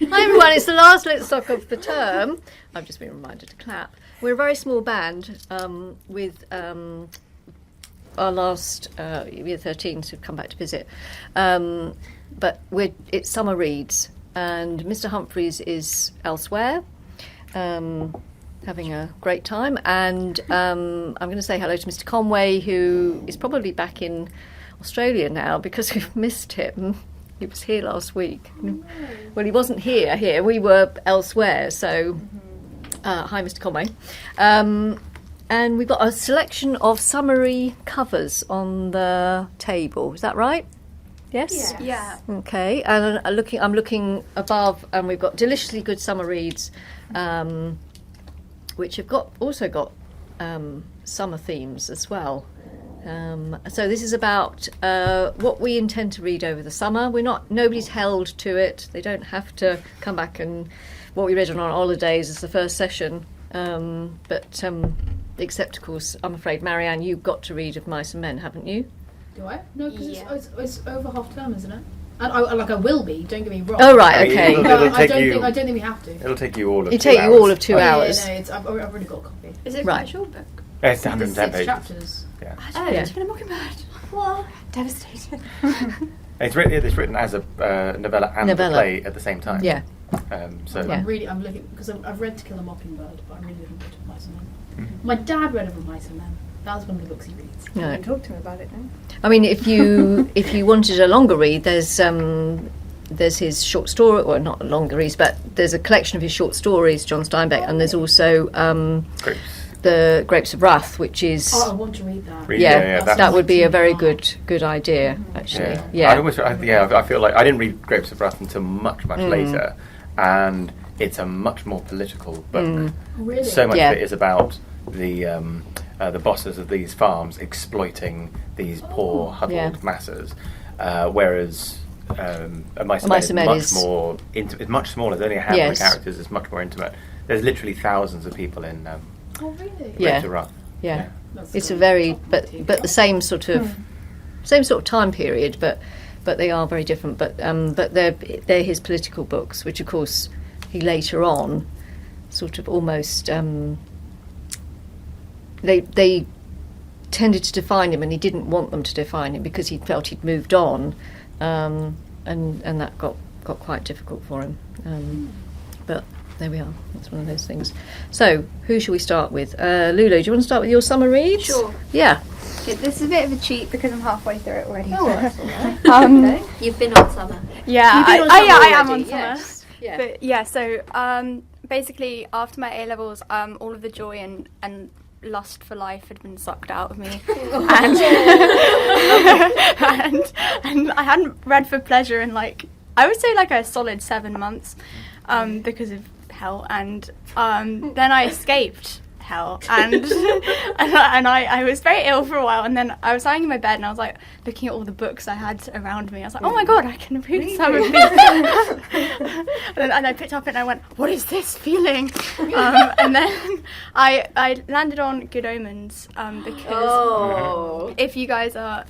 Hi everyone, it's the last Litsoc of the term. I've just been reminded to clap. We're a very small band with our last year 13s who've come back to visit. But it's summer reads, and Mr. Humphreys is elsewhere, having a great time. And I'm going to say hello to Mr. Conway, who is probably back in Australia now because we've missed him. He was here last week. Well, he wasn't here. We were elsewhere. So, hi, Mr. Conway. And we've got a selection of summary covers on the table. Is that right? Yes? Yeah. Okay. And I'm looking above, and we've got deliciously good summer reads, which have also got summer themes as well. So this is about what we intend to read over the summer. Nobody's held to it. They don't have to come back and what we read on our holidays as the first session. But except, of course, I'm afraid, Marianne, you've got to read Of Mice and Men, haven't you? Do I? No, because it's over half term, isn't it? And I will be. Don't get me wrong. Oh right, okay. I don't think we have to. It'll take you all of 2 hours. It'll take you all of 2 hours. Yeah, no, I've already got a copy. Is it Right. a short book? It's 110 6 pages. chapters. Yeah. Oh, Yeah. it's been a mockingbird. What? Devastated. It's written as a novella and a play at the same time. Yeah. So Yeah. I'm looking because I've read To Kill a Mockingbird, but I'm really looking forward to Mice and Men. My dad read Of Mice and Men. That was one of the books he reads. No. You can talk to me about it now. I mean, if you wanted a longer read, there's his short story, or not longer reads, but there's a collection of his short stories, John Steinbeck, and there's also Grapes. the Grapes of Wrath, which is Oh, I want to read that. that would be a very good idea, actually. I feel like I didn't read Grapes of Wrath until much later, and it's a much more political book. Really? So much of it is about the bosses of these farms exploiting these poor huddled masses, whereas A Mice and Men is much more it's much smaller. There's only a handful of characters. It's much more intimate. There's literally thousands of people in Oh, really? Grapes of Wrath. Yeah. It's a very but the same sort of time period, but they are very different. But they're his political books, which of course he later on sort of almost they tended to define him, and he didn't want them to define him because he felt he'd moved on, and that got quite difficult for him. But there we are. That's one of those things. So, who shall we start with? Lulu, do you want to start with your summer reads? Sure. Yeah. Okay, this is a bit of a cheat because I'm halfway through it already. Oh, that's all right. Okay. You've been on summer. Yeah, You've been on I summer am already, on summer. yes. Yeah. But yeah, so basically after my A levels, all of the joy and lust for life had been sucked out of me, and I hadn't read for pleasure in I would say a solid 7 months, because of hell, and then I escaped hell, and and I was very ill for a while, and then I was lying in my bed and I was looking at all the books I had around me. I was like, oh my god, I can read some of these. and I picked up it and I went, what is this feeling? And then I landed on Good Omens, because if you guys are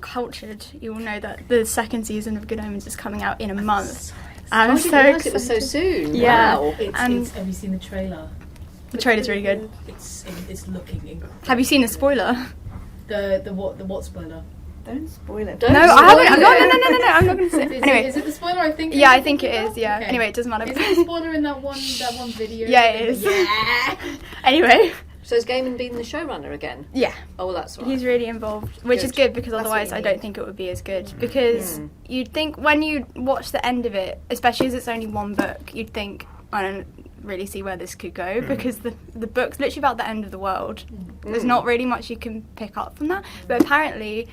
cultured, you will know that the second season of Good Omens is coming out in a month. And I'm so excited. It was so soon. Yeah. Wow. Have you seen the trailer? The trailer's really good. It's looking incredible. Have you seen the spoiler? The what spoiler? Don't spoil it. No, I haven't. No, I'm not going to say. Anyway, Is it the spoiler? I think. yeah, I think it is. Yeah. Okay. Anyway, it doesn't matter. Is it the spoiler in that one video? Yeah, it is. Yeah. Anyway. So has Gaiman been the showrunner again? Yeah. Oh, well, that's all right. He's really involved, which is good because That's otherwise what you I don't need. think it would be as good. Because you'd think when you watch the end of it, especially as it's only one book, you'd think, I don't really see where this could go, because the book's literally about the end of the world. There's not really much you can pick up from that. But apparently,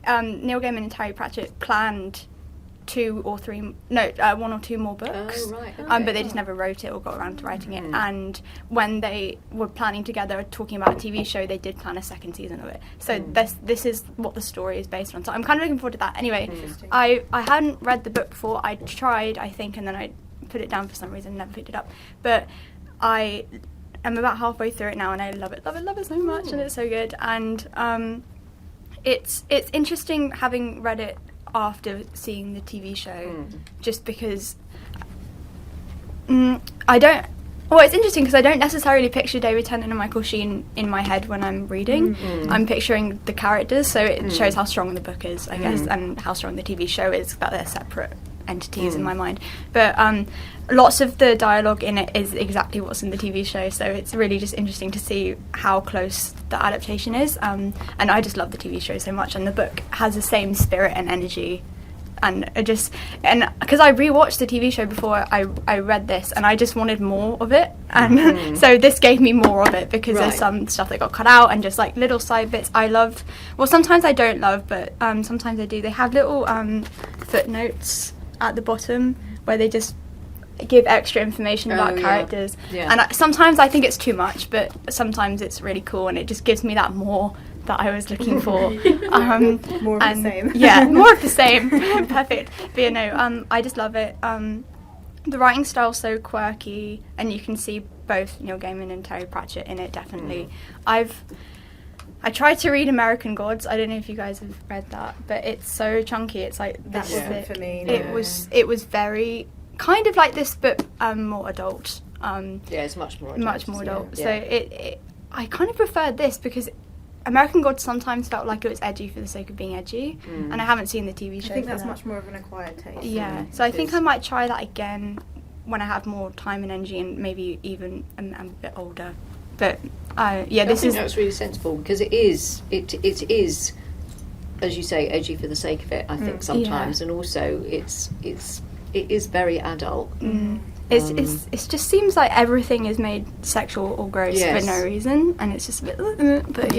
Neil Gaiman and Terry Pratchett planned one or two more books. Oh, right. But they just never wrote it or got around to writing it. And when they were planning together, talking about a TV show, they did plan a second season of it. So this is what the story is based on. So I'm kind of looking forward to that. Anyway, I hadn't read the book before. I tried, I think, and then I put it down for some reason and never picked it up. But I am about halfway through it now, and I love it so much, and it's so good. And it's interesting having read it after seeing the TV show, just because I don't. Well, it's interesting because I don't necessarily picture David Tennant and Michael Sheen in my head when I'm reading. I'm picturing the characters, so it shows how strong the book is, I guess, and how strong the TV show is, that they're separate entities in my mind. But lots of the dialogue in it is exactly what's in the TV show, so it's really just interesting to see how close the adaptation is. And I just love the TV show so much, and the book has the same spirit and energy. And because I rewatched the TV show before I read this, and I just wanted more of it, and so this gave me more of it, because there's some stuff that got cut out and just like little side bits I loved. Well, sometimes I don't love, but sometimes I do. They have little footnotes at the bottom where they just give extra information about characters, and sometimes I think it's too much, but sometimes it's really cool, and it just gives me that more that I was looking for. More of the same. Yeah, more of the same. Perfect. But yeah, no, I just love it. The writing style's so quirky, and you can see both Neil Gaiman and Terry Pratchett in it, definitely. I tried to read American Gods. I don't know if you guys have read that, but it's so chunky. It's like that wasn't for me. No. It was very kind of like this, but more adult. It's much more adult. Much more adult. So I kind of preferred this because American Gods sometimes felt like it was edgy for the sake of being edgy, and I haven't seen the TV show. I think that's much more of an acquired taste. Yeah, so I think I might try that again when I have more time and energy, and maybe even I'm a bit older. But I think that's really sensible, because it is, as you say, edgy for the sake of it. I think sometimes, and also it is very adult. It just seems like everything is made sexual or gross for no reason, and it's just a bit but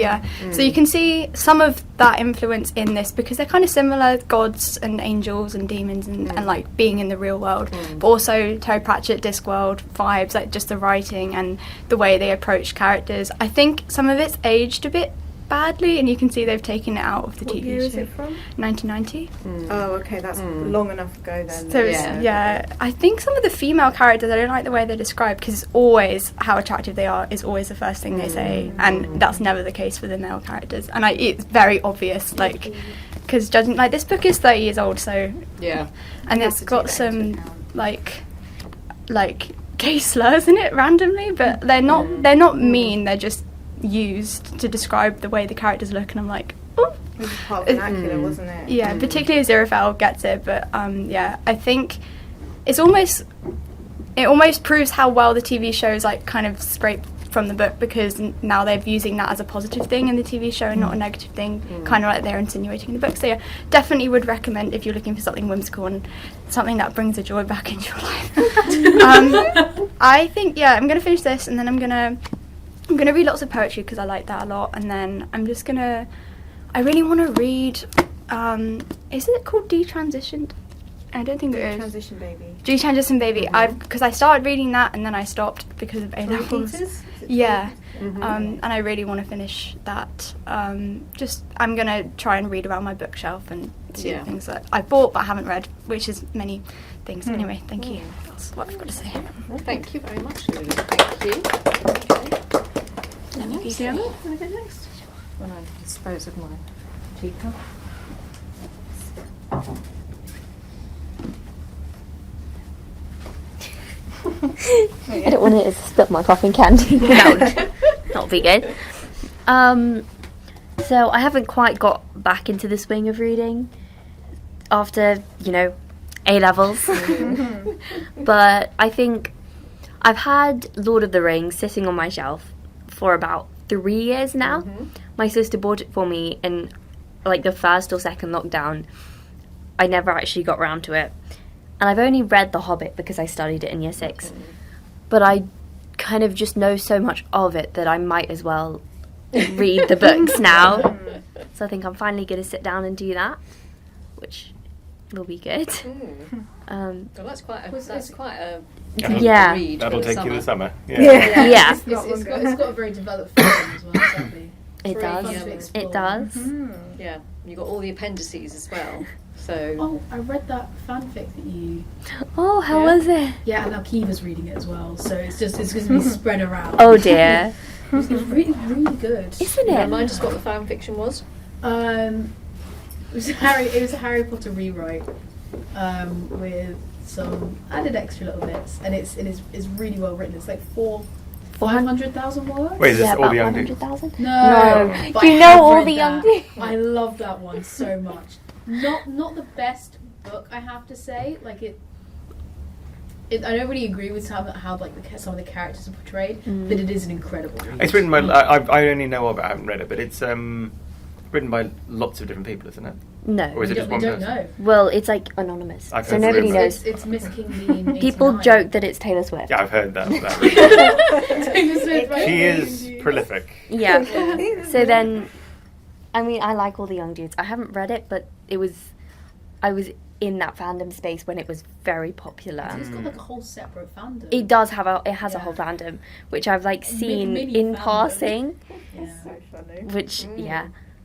so you can see some of that influence in this, because they're kind of similar, gods and angels and demons and like being in the real world, but also Terry Pratchett Discworld vibes, like just the writing and the way they approach characters. I think some of it's aged a bit badly, and you can see they've taken it out of the TV show. What year is it from? 1990. Oh, okay, that's long enough ago then. So I think some of the female characters, I don't like the way they're described, because it's always how attractive they are is always the first thing they say, and that's never the case for the male characters, and it's very obvious, like, because judging, like, this book is 30 years old, so and it's got some like gay slurs in it randomly, but they're not mean, they're just used to describe the way the characters look, and I'm like, oh. It was part of vernacular, wasn't it? Yeah, particularly Aziraphale gets it, but I think it almost proves how well the TV show is like kind of scraped from the book, because now they're using that as a positive thing in the TV show and not a negative thing, kind of like they're insinuating in the book. So yeah, definitely would recommend if you're looking for something whimsical and something that brings a joy back into your life. I think I'm going to finish this, and then I'm going to read lots of poetry because I like that a lot, and then I really want to read, is it called Detransitioned? I don't think it is. Transition Baby. Detransition Baby. Because I started reading that, and then I stopped because of A-levels. Yeah. And I really want to finish that. I'm going to try and read around my bookshelf and see the things that I bought but haven't read, which is many things. Anyway, thank you. That's what I've got to say. Well, thank you very much, Lily. Thank you. Okay. Let me go next. When I dispose of my teacup. I don't want to spill my popping candy. That would not be good. So I haven't quite got back into the swing of reading after, A-levels. But I think I've had Lord of the Rings sitting on my shelf for about 3 years now. My sister bought it for me in like the first or second lockdown. I never actually got round to it. And I've only read The Hobbit because I studied it in year 6. But I kind of just know so much of it that I might as well read the books now. So I think I'm finally going to sit down and do that, which will be good. Well, that's quite a read. That'll take you the summer. Yeah. It's got a very developed film as well, exactly. It does. It does. Yeah, you got all the appendices as well. So. Oh, I read that fanfic that you. Oh, how was it? Yeah, and now Kiva's reading it as well, so it's going to be spread around. Oh dear. It's really, really good. Isn't it? Remind us what the fan fiction was. It was a Harry Potter rewrite with some added extra little bits, and it's really well written. It's like 500,000 words. Wait, is this all about the young dudes? 100,000? No. But You I know have all read the young that. dudes. I love that one so much. Not the best book, I have to say. Like it I don't really agree with how like some of the characters are portrayed, but it is an incredible read. It's written by. I only know of it. I haven't read it, but it's written by lots of different people, isn't it? No. Or is it just one we don't person? know. Well, it's like anonymous, I've so heard nobody rumours. knows. It's Miss King Bean. People 89. joke that it's Taylor Swift. Yeah, I've heard that. Taylor Swift, right? She is prolific. Yeah. So then, I mean, I like all the young dudes. I haven't read it, but I was in that fandom space when it was very popular. It's got like a whole separate fandom. It does have a Yeah. whole fandom, which I've like seen mini in fandom. passing, Yeah. So funny. which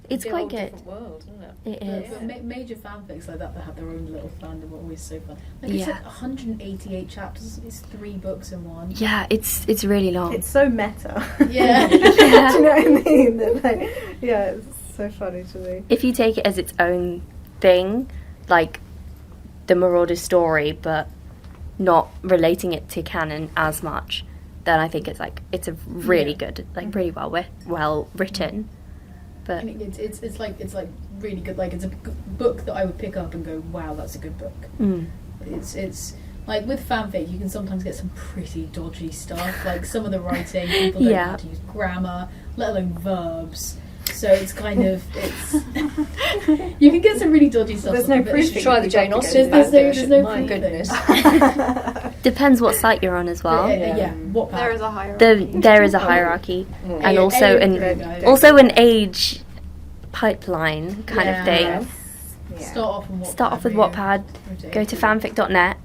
it's a quite whole good. different world, isn't it? It is. But major fanfics like that have their own little fandom are always so fun. Like Yeah. it's like 188 chapters. It's 3 books in one. Yeah, it's really long. It's so meta. Yeah. Do you know what I mean? That, like, yeah, it's so funny to me. If you take it as its own thing, like the Marauder's story, but not relating it to canon as much, then I think it's a really good, like pretty well written. But I mean, it's like really good. Like it's a book that I would pick up and go, wow, that's a good book. It's like with fanfic, you can sometimes get some pretty dodgy stuff. Like some of the writing, people don't know how to use grammar, let alone verbs. So it's kind of you can get some really dodgy stuff. There's no but proof. it's- Try the Jane Austen There's no My proof goodness. depends what site you're on as well. Yeah. What There is a hierarchy. There is a hierarchy, and also an age pipeline kind of thing. Yeah. Start off With Wattpad, go to fanfic.net,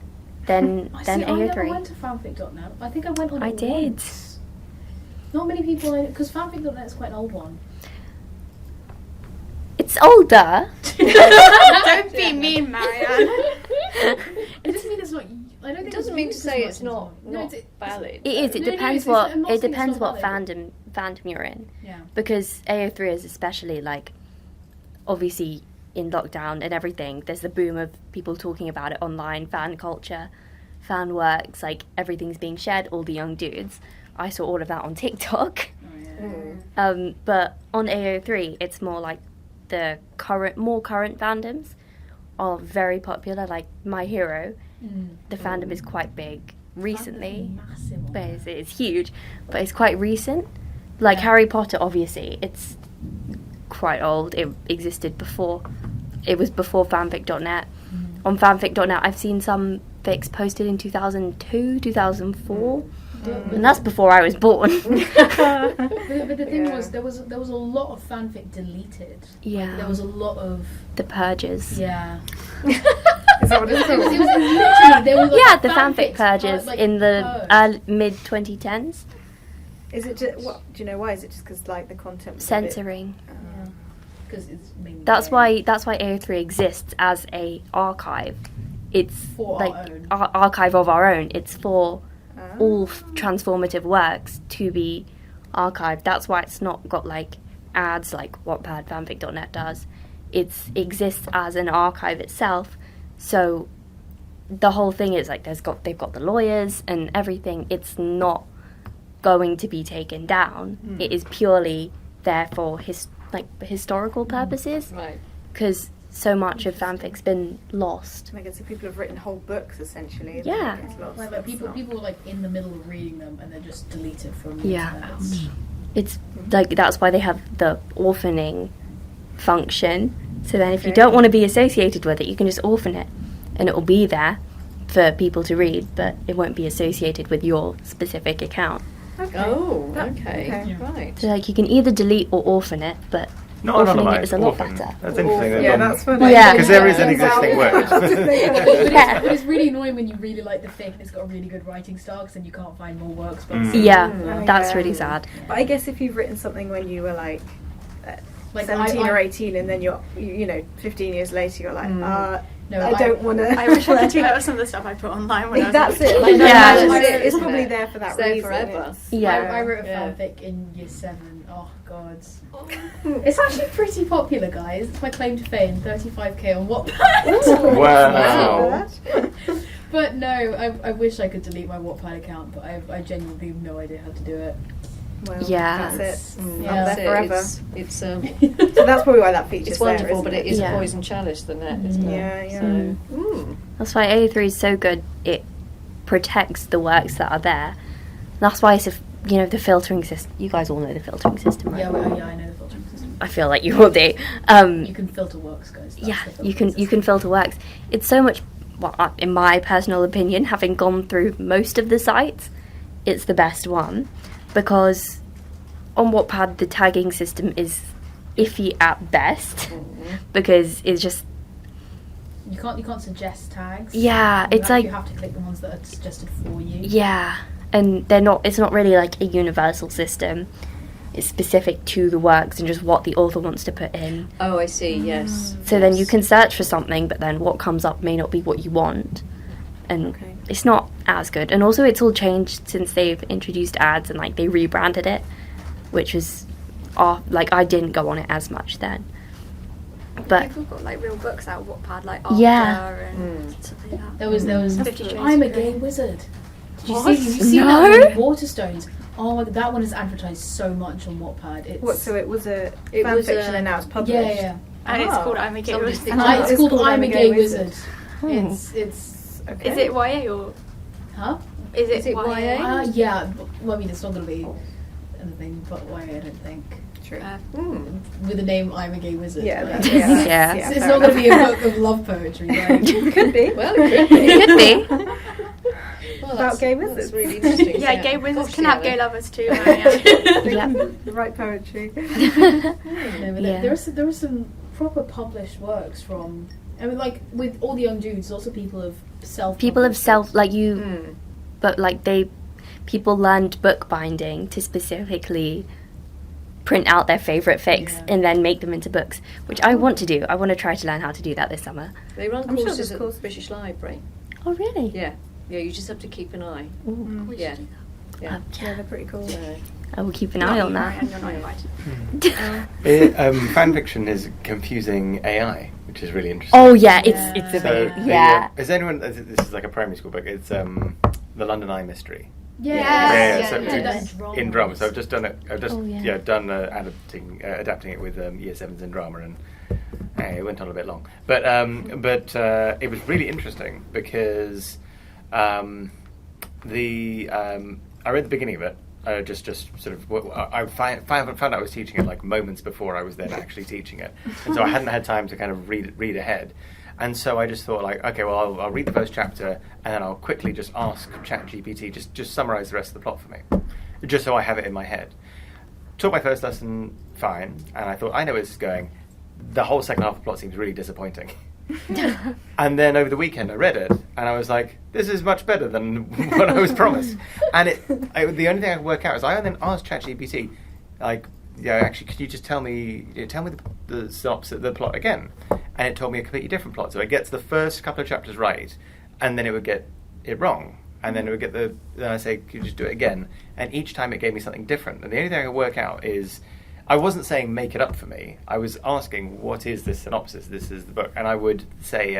then I never AO3. went to fanfic.net. I think I went on I it did. once. Not many people, because fanfic.net is quite an old one. It's older. Don't be mean, Marianne. It doesn't mean it's not. I don't think It doesn't mean to say it's not valid. It is. It No, depends no, I'm not it saying depends it's what not valid. fandom you're in. Yeah. Because AO3 is especially like, obviously in lockdown and everything. There's the boom of people talking about it online, fan culture, fan works, like everything's being shared. All the young dudes. I saw all of that on TikTok. But on AO3, it's more like the more current fandoms are very popular. Like My Hero, the fandom is quite big recently. Massive. But it's huge, but it's quite recent. Like Harry Potter, obviously, it's quite old. It existed before. It was before fanfic.net. On fanfic.net, I've seen some fics posted in 2002, 2004. And that's before I was born. But the thing was, there was a lot of fanfic deleted. Yeah. There was a lot of The purges. yeah. Is that what it's It was called? literally there was like Yeah, the fanfic purges like, in the mid 2010s. Is it just, what, do you know why? Is it just because like the content was Censoring. because it's mainly That's gay. why AO3 exists as a archive. It's For like our own. archive of our own. It's for all transformative works to be archived. That's why it's not got like ads like Wattpad fanfic.net does. It exists as an archive itself. So the whole thing is like they've got the lawyers and everything. It's not going to be taken down. It is purely there for historical purposes. Right. Because so much of fanfic's been lost. I guess if people have written whole books essentially. Yeah. Then it gets lost. Like people were like in the middle of reading them and they're just deleted from the Yeah. internet. It's like that's why they have the orphaning function. So then if you don't want to be associated with it, you can just orphan it and it will be there for people to read, but it won't be associated with your specific account. Oh, okay. Yeah. Right. So like you can either delete or orphan it, but Not orphaning anonymised. it is a lot orphan. better. That's interesting. Yeah, that's funny. Yeah. Because there is an existing word. But it's really annoying when you really like the fic and it's got a really good writing style because then you can't find more works. But Yeah, that's Yeah. really sad. But I guess if you've written something when you were like Like 17 or 18 and then you know 15 years later you're like No, I don't want to. I wish I could do that with some of the stuff I put online when I was That's like, it. Like, Yeah. that's That's it. it, It's isn't probably it? there for that It's there reason. forever. It's- Yeah. I wrote a Yeah. fanfic in year 7 Oh god. It's actually pretty popular, guys. It's my claim to fame. 35k on Wattpad. Wow. But no, I wish I could delete my Wattpad account, but I genuinely have no idea how to do it. Well, Yeah. that's it. Yeah. Up there forever. It's So that's probably why that feature's it's wonderful, there, but isn't it is Yeah. a poison chalice, the net, isn't it? Yeah. So, That's why A3 is so good. It protects the works that are there. That's why it's the filtering system. You guys all know the filtering system, right? Yeah, I know the filtering system. I feel like you all do. You can filter works, guys. That's Yeah, the you filtering can system. filter works. It's so much. Well, in my personal opinion, having gone through most of the sites, it's the best one because on Wattpad the tagging system is iffy at best because it's just You can't suggest tags. it's like you have to click the ones that are suggested for you. and they're not. It's not really like a universal system. It's specific to the works and just what the author wants to put in. oh, I see. Yes. So then you can search for something, but then what comes up may not be what you want, and it's not as good. And also, it's all changed since they've introduced ads and like they rebranded it, which was like I didn't go on it as much then. But People got like real books out of Wattpad, like After Yeah. and stuff like that. There was 50 Shades I'm a of Grey. Gay Wizard. Did you What? see? You've seen No. that one, Waterstones. Oh my god, that one is advertised so much on Wattpad. It's What? So it was a It fan was fiction, a- and now it's published. yeah. And it's Ah. called I'm a Gay Somebody Wizard. thinks- It's called I'm a Gay Wizard. Oh. It's Okay. Is it YA or huh? is Is it YA? Yeah. Well, I mean, it's not going to be anything but YA, I don't think. True. With the name I'm a Gay Wizard. Yeah, like, that's, it's- Yeah. It's fair not going to enough. be a book of love poetry, right? Could be. Well, it could be. it could be. Well, About gay that's wizards. really interesting. Yeah, gay wizards Gosh, can have yeah. gay lovers too. Yeah. The right poetry. No, but Yeah. there are some proper published works from. I mean, like with all the young dudes, lots of people have but like people learned bookbinding to specifically print out their favourite fics Yeah. and then make them into books, which I want to do. I want to try to learn how to do that this summer. They run I'm sure courses there's at courses. the British Library. Oh, really? Yeah, you just have to keep an eye. Ooh. Yeah, yeah. Yeah, they're pretty cool. So, I will keep an eye on that. And you're not invited. Fan fiction is confusing AI, which is really interesting. Oh yeah, it's a So, bit yeah. Is anyone? This is like a primary school book. It's the London Eye Mystery. Yeah. So did that in drama. So I've just done it. I've just Oh, yeah. done adapting it with year sevens in drama, and it went on a bit long. But it was really interesting because I read the beginning of it. Just sort of, I found out I was teaching it like moments before I was then actually teaching it, and so I hadn't had time to kind of read ahead. And so I just thought, like, okay, well, I'll read the first chapter, and then I'll quickly just ask ChatGPT, just summarize the rest of the plot for me, just so I have it in my head. Taught my first lesson fine, and I thought, I know where this is going. The whole second half of the plot seems really disappointing. And then over the weekend I read it, and I was like, this is much better than what I was promised. And the only thing I could work out is I then asked ChatGPT, like, actually, could you just tell me the synopsis, the plot again? And it told me a completely different plot. So it gets the first couple of chapters right, and then it would get it wrong. And then it would get then I say, could you just do it again? And each time it gave me something different. And the only thing I could work out is, I wasn't saying make it up for me. I was asking, what is this synopsis? This is the book. And I would say,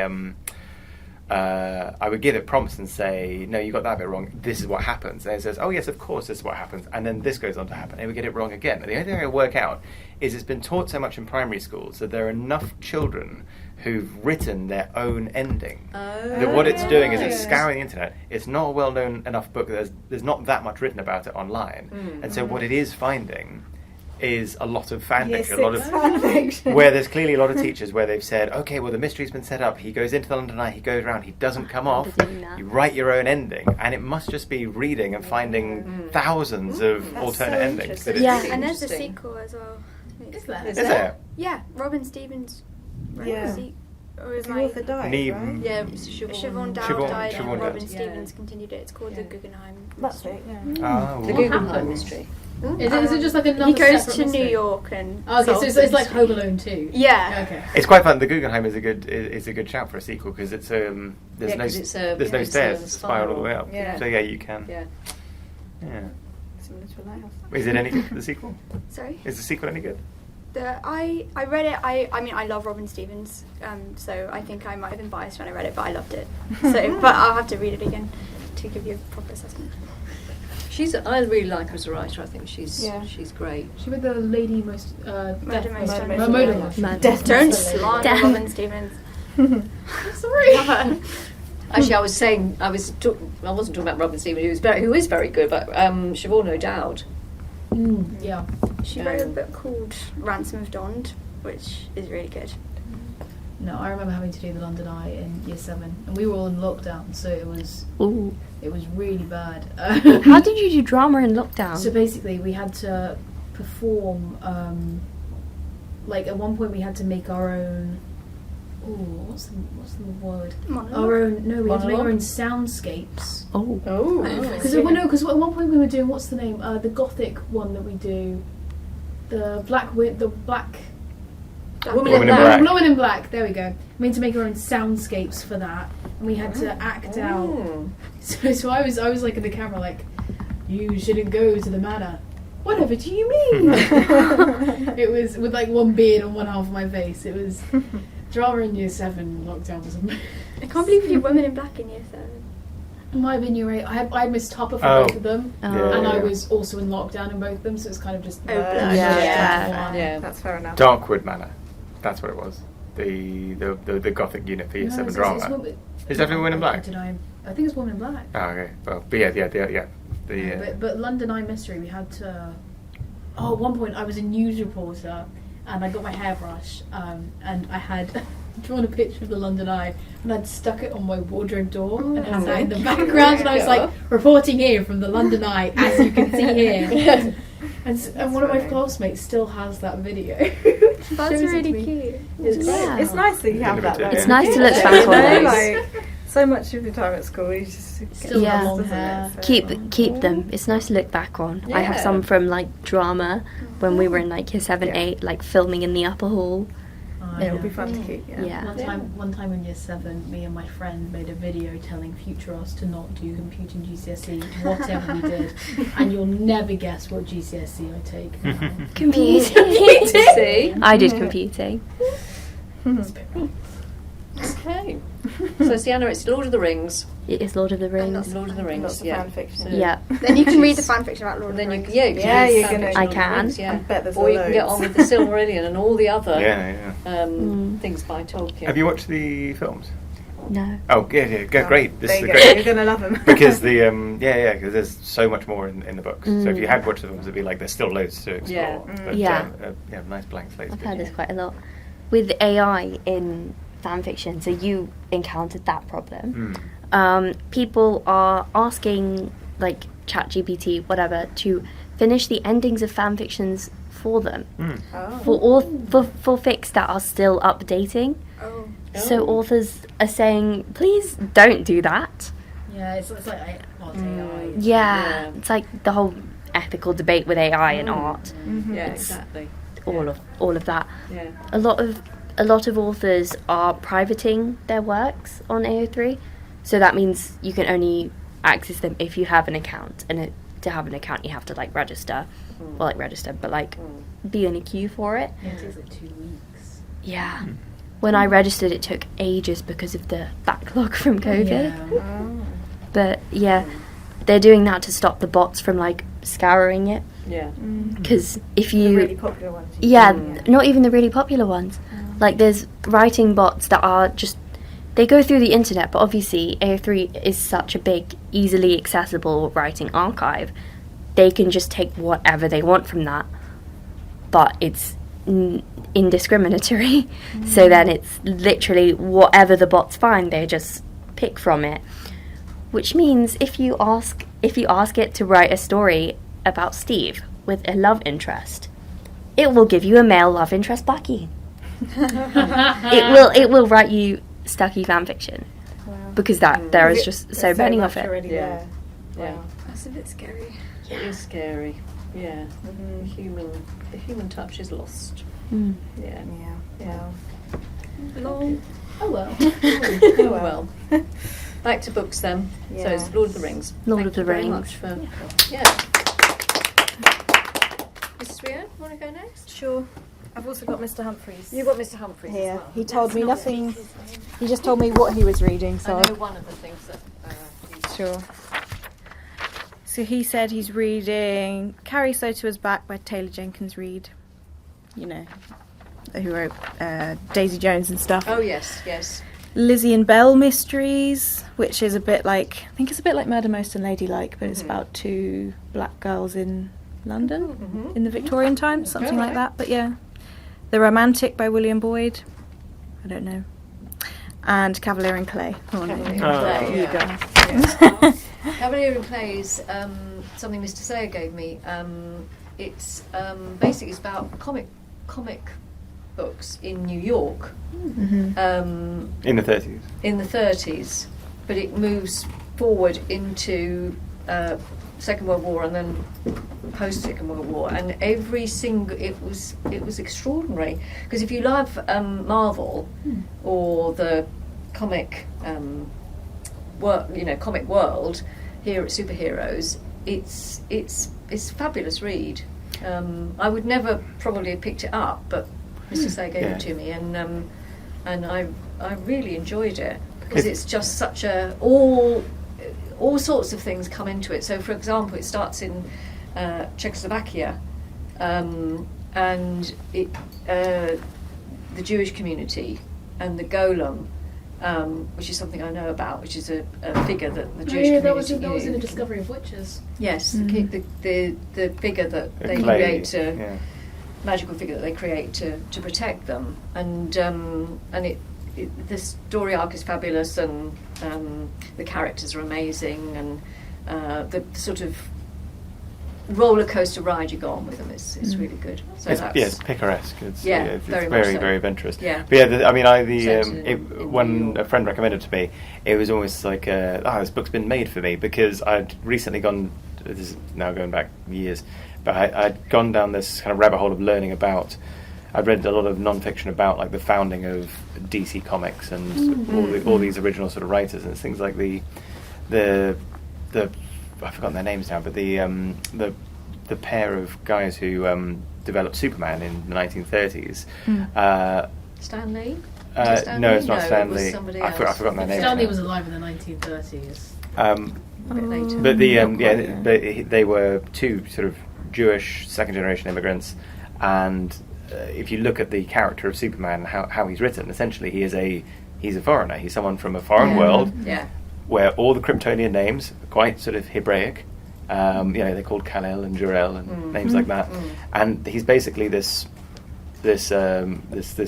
I would give it prompts and say, no, you got that bit wrong. This is what happens. And it says, oh yes, of course, this is what happens. And then this goes on to happen. And we get it wrong again. And the only thing I can work out is it's been taught so much in primary schools that there are enough children who've written their own ending. That what it's doing is it's scouring the internet. It's not a well-known enough book. There's not that much written about it online. And so what it is finding is a lot of fan fiction, where there's clearly a lot of teachers where they've said, okay, well, the mystery's been set up, he goes into the London Eye, he goes around, he doesn't come off, you write your own ending, and it must just be reading and finding thousands of alternate endings. That Yeah. And there's a Interesting. sequel as well. Is that? Is there? Yeah, Robin Stevens wrote Yeah. the sequel. Or is The like author died, Neve- right? yeah, Siobhan Dowd Siobhan- died Siobhan and Dowd. Robin Yeah. Stevens continued it. It's called The Guggenheim. That's it, yeah. Oh, The wow. Guggenheim mystery. Is it just like another He goes separate to New mystery? York and Okay, so solves it's the like mystery. Home Alone 2. Yeah. Okay. It's quite fun. The Guggenheim is a good shout for a sequel because it's there's Yeah, no 'cause it's there's no it's stairs a to spiral all the way up. Yeah. So yeah, you can. Yeah. Yeah. similar to a lighthouse. Is it any good, the sequel? Sorry. Is the sequel any good? I read it. I mean, I love Robin Stevens, so I think I might have been biased when I read it, but I loved it. So, but I'll have to read it again to give you a proper assessment. I really like her as a writer. I think she's great. She with the lady most Murder Most Death. Don't slander Robin Stevens. Sorry. Actually, I wasn't talking about Robin Stevens, who is very good, but Siobhan O'Dowd. Yeah. She wrote a book called Ransom of Dond, which is really good. No, I remember having to do the London Eye in year 7, and we were all in lockdown, so it was really bad. How did you do drama in lockdown? So basically, we had to perform. Like at one point, we had to make our own. Oh, what's the word? Monologue? Our own. No, we had to make our own soundscapes. Oh. Because at one point we were doing, what's the name? The gothic one that we do. The black. Woman in Black. Woman in Black. There we go. We had to make our own soundscapes for that, and we had to act out. So I was like in the camera, like, you shouldn't go to the manor. Whatever do you mean? It was with like one beard on one half of my face. It was drama in year 7. Lockdown was amazing. I can't believe you did Women in Black in year 7. It might have been year 8. I missed Topper for both of them, and I was also in lockdown in both of them, so it's kind of just Yeah, that's fair enough. Darkwood Manor. That's what it was. The Gothic unit for year 7 drama. Is definitely Women in Black? I think it's Women in Black. Oh, okay. Well, but yeah. But London Eye Mystery, we had to. Oh, at one point I was a news reporter, and I got my hairbrush, and I had drawn a picture of the London Eye, and I'd stuck it on my wardrobe door and had that in the background, and I was like, reporting here from the London Eye, as you can see here. And one of my classmates still has that video. That's really cute. It's It's nice that you have that. Though. It's nice to look back on those. Like, so much of your time at school, you just Still Yeah. have long hair. Keep them. It's nice to look back on. I have some from like drama when we were in like year 7, 8, like filming in the upper hall. It would be fun to keep. Yeah. One time in year 7, me and my friend made a video telling future us to not do computing GCSE, whatever we did, and you'll never guess what GCSE I take now. Computing. See? I did computing. Okay. So Sienna, it's Lord of the Rings. It is Lord of the Rings. Lord of the Rings. Lots of fan fiction. So- Yeah. Then you can read the fan fiction about Lord of the Then you Rings. can, Yeah, read you're fan gonna- fiction I on the can. Rings, yeah. I bet there's Or you can get loads. on with the Silmarillion and all the other Yeah. things by Tolkien. Have you watched the films? No. Oh, yeah, great. This There is you the go. great. You're gonna love them. Because because there's so much more in the books. So if you had watched the films, it'd be like there's still loads to explore. Yeah. But, Yeah. nice blank slate. I've heard this quite a lot. With AI in fan fiction, so you encountered that problem. People are asking like ChatGPT, whatever, to finish the endings of fan fictions for them. For fics that are still updating. Oh. So authors are saying, please don't do that. Yeah, it's like AI. Yeah, it's like the whole ethical debate with AI and art. Yeah, It's exactly. All of that. Yeah. A lot of authors are privating their works on AO3, so that means you can only access them if you have an account, and to have an account you have to like register, be in a queue for it. Yeah, it takes like 2 weeks. Yeah. When I registered, it took ages because of the backlog from COVID. Yeah. But yeah, they're doing that to stop the bots from like scouring it. Yeah. Because if The you, really popular ones. not even the really popular ones. Like there's writing bots that are just, they go through the internet, but obviously AO3 is such a big, easily accessible writing archive. They can just take whatever they want from that, but it's indiscriminatory. So then it's literally whatever the bots find, they just pick from it. Which means if you ask it to write a story about Steve with a love interest, it will give you a male love interest Bucky. It will write you Stucky fanfiction because there is just so many of it. Already Yeah. there. Yeah. Wow. That's a bit scary. It is scary. Yeah. The human touch is lost. Mm. Yeah. Yeah. Lol. Oh well. Oh well. Back to books then. So Yeah. it's Lord of the Rings. Lord Thank of the you very Rings. much for Brienne, want to go next? Sure. I've also got Mr. Humphreys. You've got Mr. Humphreys Here. as well. He told me nothing. He just told me what he was reading. So I know one of the things that he's... Sure. So he said he's reading Carrie Soto is Back by Taylor Jenkins Reid. You know, who wrote Daisy Jones and stuff. Oh, yes, yes. Lizzie and Bell Mysteries, which is a bit like, I think it's a bit like Murder Most and Ladylike, but it's about two black girls in London in the Victorian times, something like that. But yeah. The Romantic by William Boyd. I don't know. And Cavalier and Clay. Cavalier You go. Yes. Cavalier and Clay is something Mr. Sayer gave me. It's basically it's about comic books in New York in the 30s. In the 30s, but it moves forward into Second World War and then post Second World War, and every single it was extraordinary, because if you love Marvel or the comic comic world here at Superheroes, it's a fabulous read. I would never probably have picked it up, but Mr. Say gave it to me, and I really enjoyed it, because it's just such a all sorts of things come into it. So, for example, it starts in Czechoslovakia, and it the Jewish community and the golem, which is something I know about, which is a figure that the Jewish community that was in the Discovery of Witches. Yes, the figure that they create, magical figure that they create to protect them, and the story arc is fabulous, and the characters are amazing, and the sort of roller coaster ride you go on with them is really good. So it's picaresque. It's very very of interest. Yeah. But when a friend recommended it to me, it was almost like this book's been made for me, because I'd recently gone. This is now going back years, but I'd gone down this kind of rabbit hole of learning about. I'd read a lot of non-fiction about like the founding of DC Comics and all these original sort of writers, and it's things like the I've forgotten their names now, but the pair of guys who developed Superman in the 1930s. Stan Lee? No, it's not Stan it was Lee. somebody I've else. forgotten their name. Stan Lee was alive in the 1930s. A bit later. But they were two sort of Jewish second-generation immigrants, and if you look at the character of Superman, how he's written, essentially he's a foreigner. He's someone from a foreign world, where all the Kryptonian names are quite sort of Hebraic. They're called Kal-El and Jor-El and names like that, and he's basically this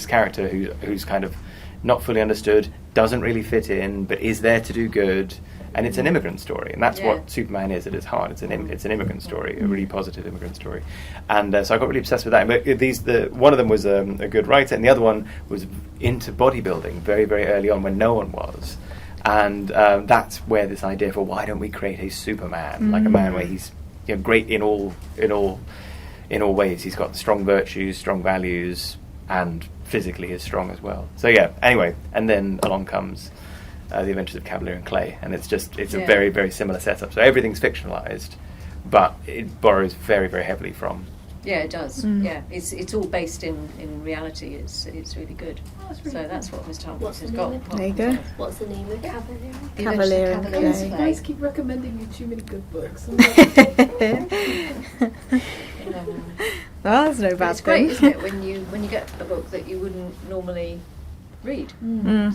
character who's kind of not fully understood, doesn't really fit in, but is there to do good. And it's an immigrant story, and that's what Superman is at its heart. It's an immigrant story, a really positive immigrant story, and so I got really obsessed with that. But one of them was a good writer, and the other one was into bodybuilding very, very early on when no one was, and that's where this idea for why don't we create a Superman, like a man where he's great in all ways. He's got strong virtues, strong values, and physically is strong as well. So anyway, and then along comes. The Adventures of Cavalier and Clay, and it's a very, very similar setup. So everything's fictionalized, but it borrows very, very heavily from. Yeah, it does. Yeah, it's all based in reality. It's really good. That's what Mr. Humphreys has got. There you go. What's the name of Cavalier? Cavalier and Clay. You guys keep recommending me too many good books. That's no bad it's great, thing. isn't it, when you get a book that you wouldn't normally read.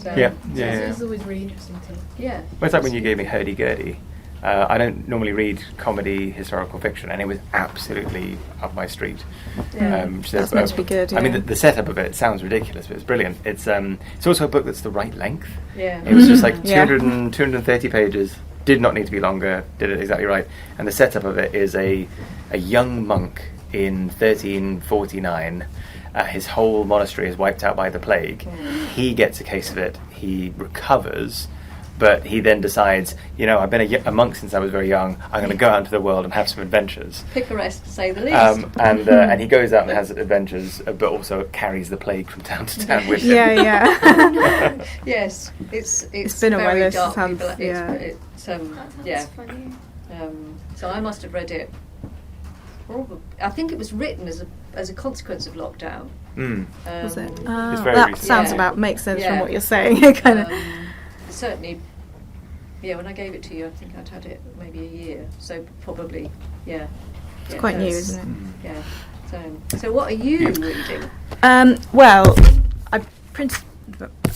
So, It's always really interesting too. Yeah. Well, it's like when you gave me Hurdy-Gurdy. I don't normally read comedy, historical fiction, and it was absolutely up my street. That's meant to be good. I mean, the setup of it sounds ridiculous, but it's brilliant. It's also a book that's the right length. Yeah. It was just like 230 pages. Did not need to be longer. Did it exactly right. And the setup of it is a young monk in 1349. His whole monastery is wiped out by the plague. He gets a case of it. He recovers, but he then decides, I've been a monk since I was very young. I'm going to go out into the world and have some adventures. Picaresque, to say the least. And he goes out and has adventures, but also carries the plague from town to town with him. Yes, it's been a while. very dark. Sounds, funny. So I must have read it probably. I think it was written as a consequence of lockdown. Was it? It's Ah, very that recent. sounds Yeah. about makes sense from Yeah. what you're saying. Kind of. Certainly, yeah. When I gave it to you, I think I'd had it maybe a year. So probably, yeah. It's quite new, isn't it? Yeah. So what are you reading? Well, I printed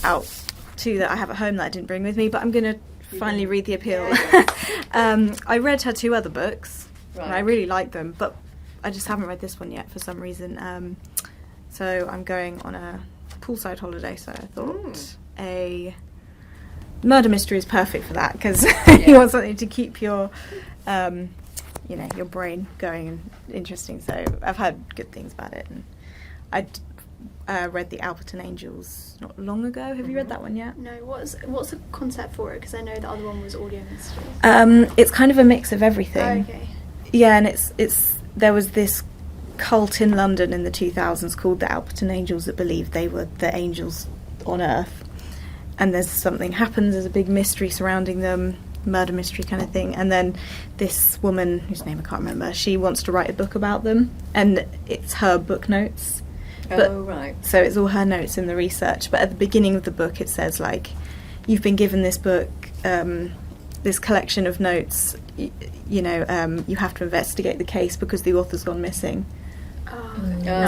out 2 that I have at home that I didn't bring with me, but I'm going to finally read The Appeal. I read her 2 other books, and I really like them, but I just haven't read this one yet for some reason. So I'm going on a poolside holiday, so I thought a murder mystery is perfect for that, because you want something to keep your your brain going and interesting. So I've heard good things about it, and I read The Alberton Angels not long ago. Have you read that one yet? No, what's the concept for it? Because I know the other one was audio mystery. It's kind of a mix of everything. Oh, okay. Yeah, and it's there was this cult in London in the 2000s called the Alberton Angels that believed they were the angels on Earth. And there's something happens, there's a big mystery surrounding them, murder mystery kind of thing. And then this woman, whose name I can't remember, she wants to write a book about them, and it's her book notes. Right. So it's all her notes in the research. But at the beginning of the book, it says, like, you've been given this book, this collection of notes. You have to investigate the case because the author's gone missing.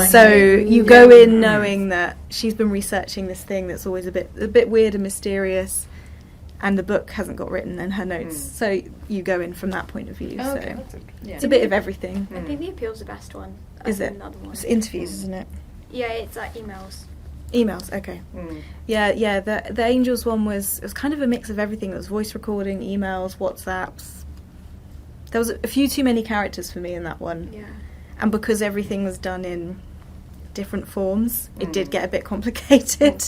So you go in knowing that she's been researching this thing that's always a bit weird and mysterious, and the book hasn't got written and her notes. So you go in from that point of view. Okay. So it's a bit of everything. I think The Appeal's the best one. Is it? Another one. It's interviews, isn't it? Yeah, it's like emails. Emails, okay. Yeah. The Angels one was kind of a mix of everything. It was voice recording, emails, WhatsApps. There was a few too many characters for me in that one. Yeah. And because everything was done in different forms, it did get a bit complicated.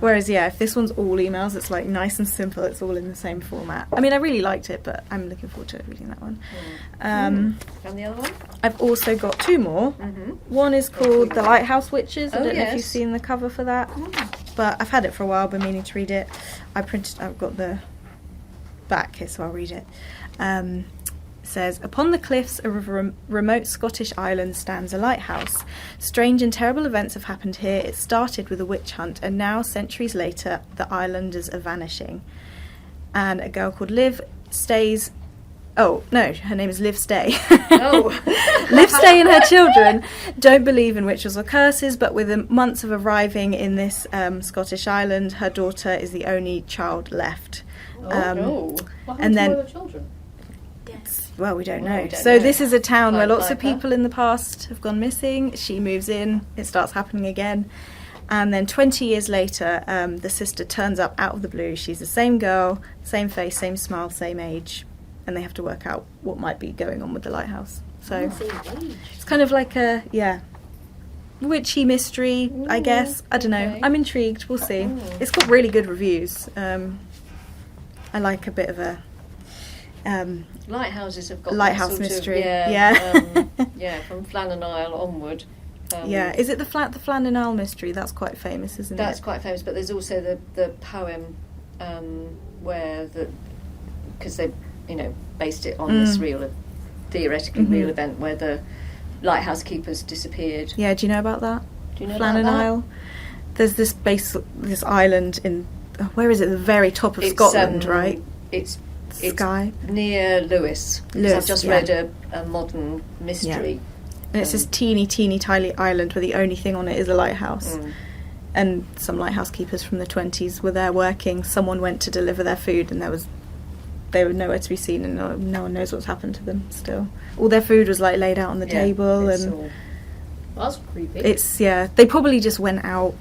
Whereas, if this one's all emails, it's like nice and simple, it's all in the same format. I mean, I really liked it, but I'm looking forward to reading that one. And the other one? I've also got 2 more. One is called The Lighthouse Witches. I don't know if you've yes. seen the cover for that, but I've had it for a while, been meaning to read it. I've got the back here, so I'll read it. Says, upon the cliffs of a remote Scottish island stands a lighthouse. Strange and terrible events have happened here. It started with a witch hunt, and now, centuries later, the islanders are vanishing. And a girl called Liv stays... Oh, no, her name is Liv Stay. Liv Stay and her children don't believe in witches or curses, but within months of arriving in this Scottish island, her daughter is the only child left. What happened and then to all the children? Well, we don't Well, know. we don't So know. this is a town where Pied lots of Piper. people in the past have gone missing. She moves in. It starts happening again. And then 20 years later, the sister turns up out of the blue. She's the same girl, same face, same smile, same age. And they have to work out what might be going on with the lighthouse. So it's kind of like a, witchy mystery, I guess. I don't know. okay. I'm intrigued. We'll see. It's got really good reviews. I like a bit of a... Lighthouses have got Lighthouse that sort mystery, Of, yeah. from Flannan Isle onward. Is it the Flannan Isle mystery? That's quite famous, isn't That's it? quite famous, but there's also the poem where because they based it on this theoretically real event where the lighthouse keepers disappeared. Yeah, do you know about that? Do you know Flannan about that? Isle. There's this island in where is it? The very top of Scotland, right? It's Skye. near Lewis. 'Cause Lewis, I've just yeah. read a modern mystery. And it's this teeny tiny island where the only thing on it is a lighthouse. And some lighthouse keepers from the 20s were there working. Someone went to deliver their food, and they were nowhere to be seen, and no one knows what's happened to them still. All their food was like laid out on the table, and That's creepy. they probably just went out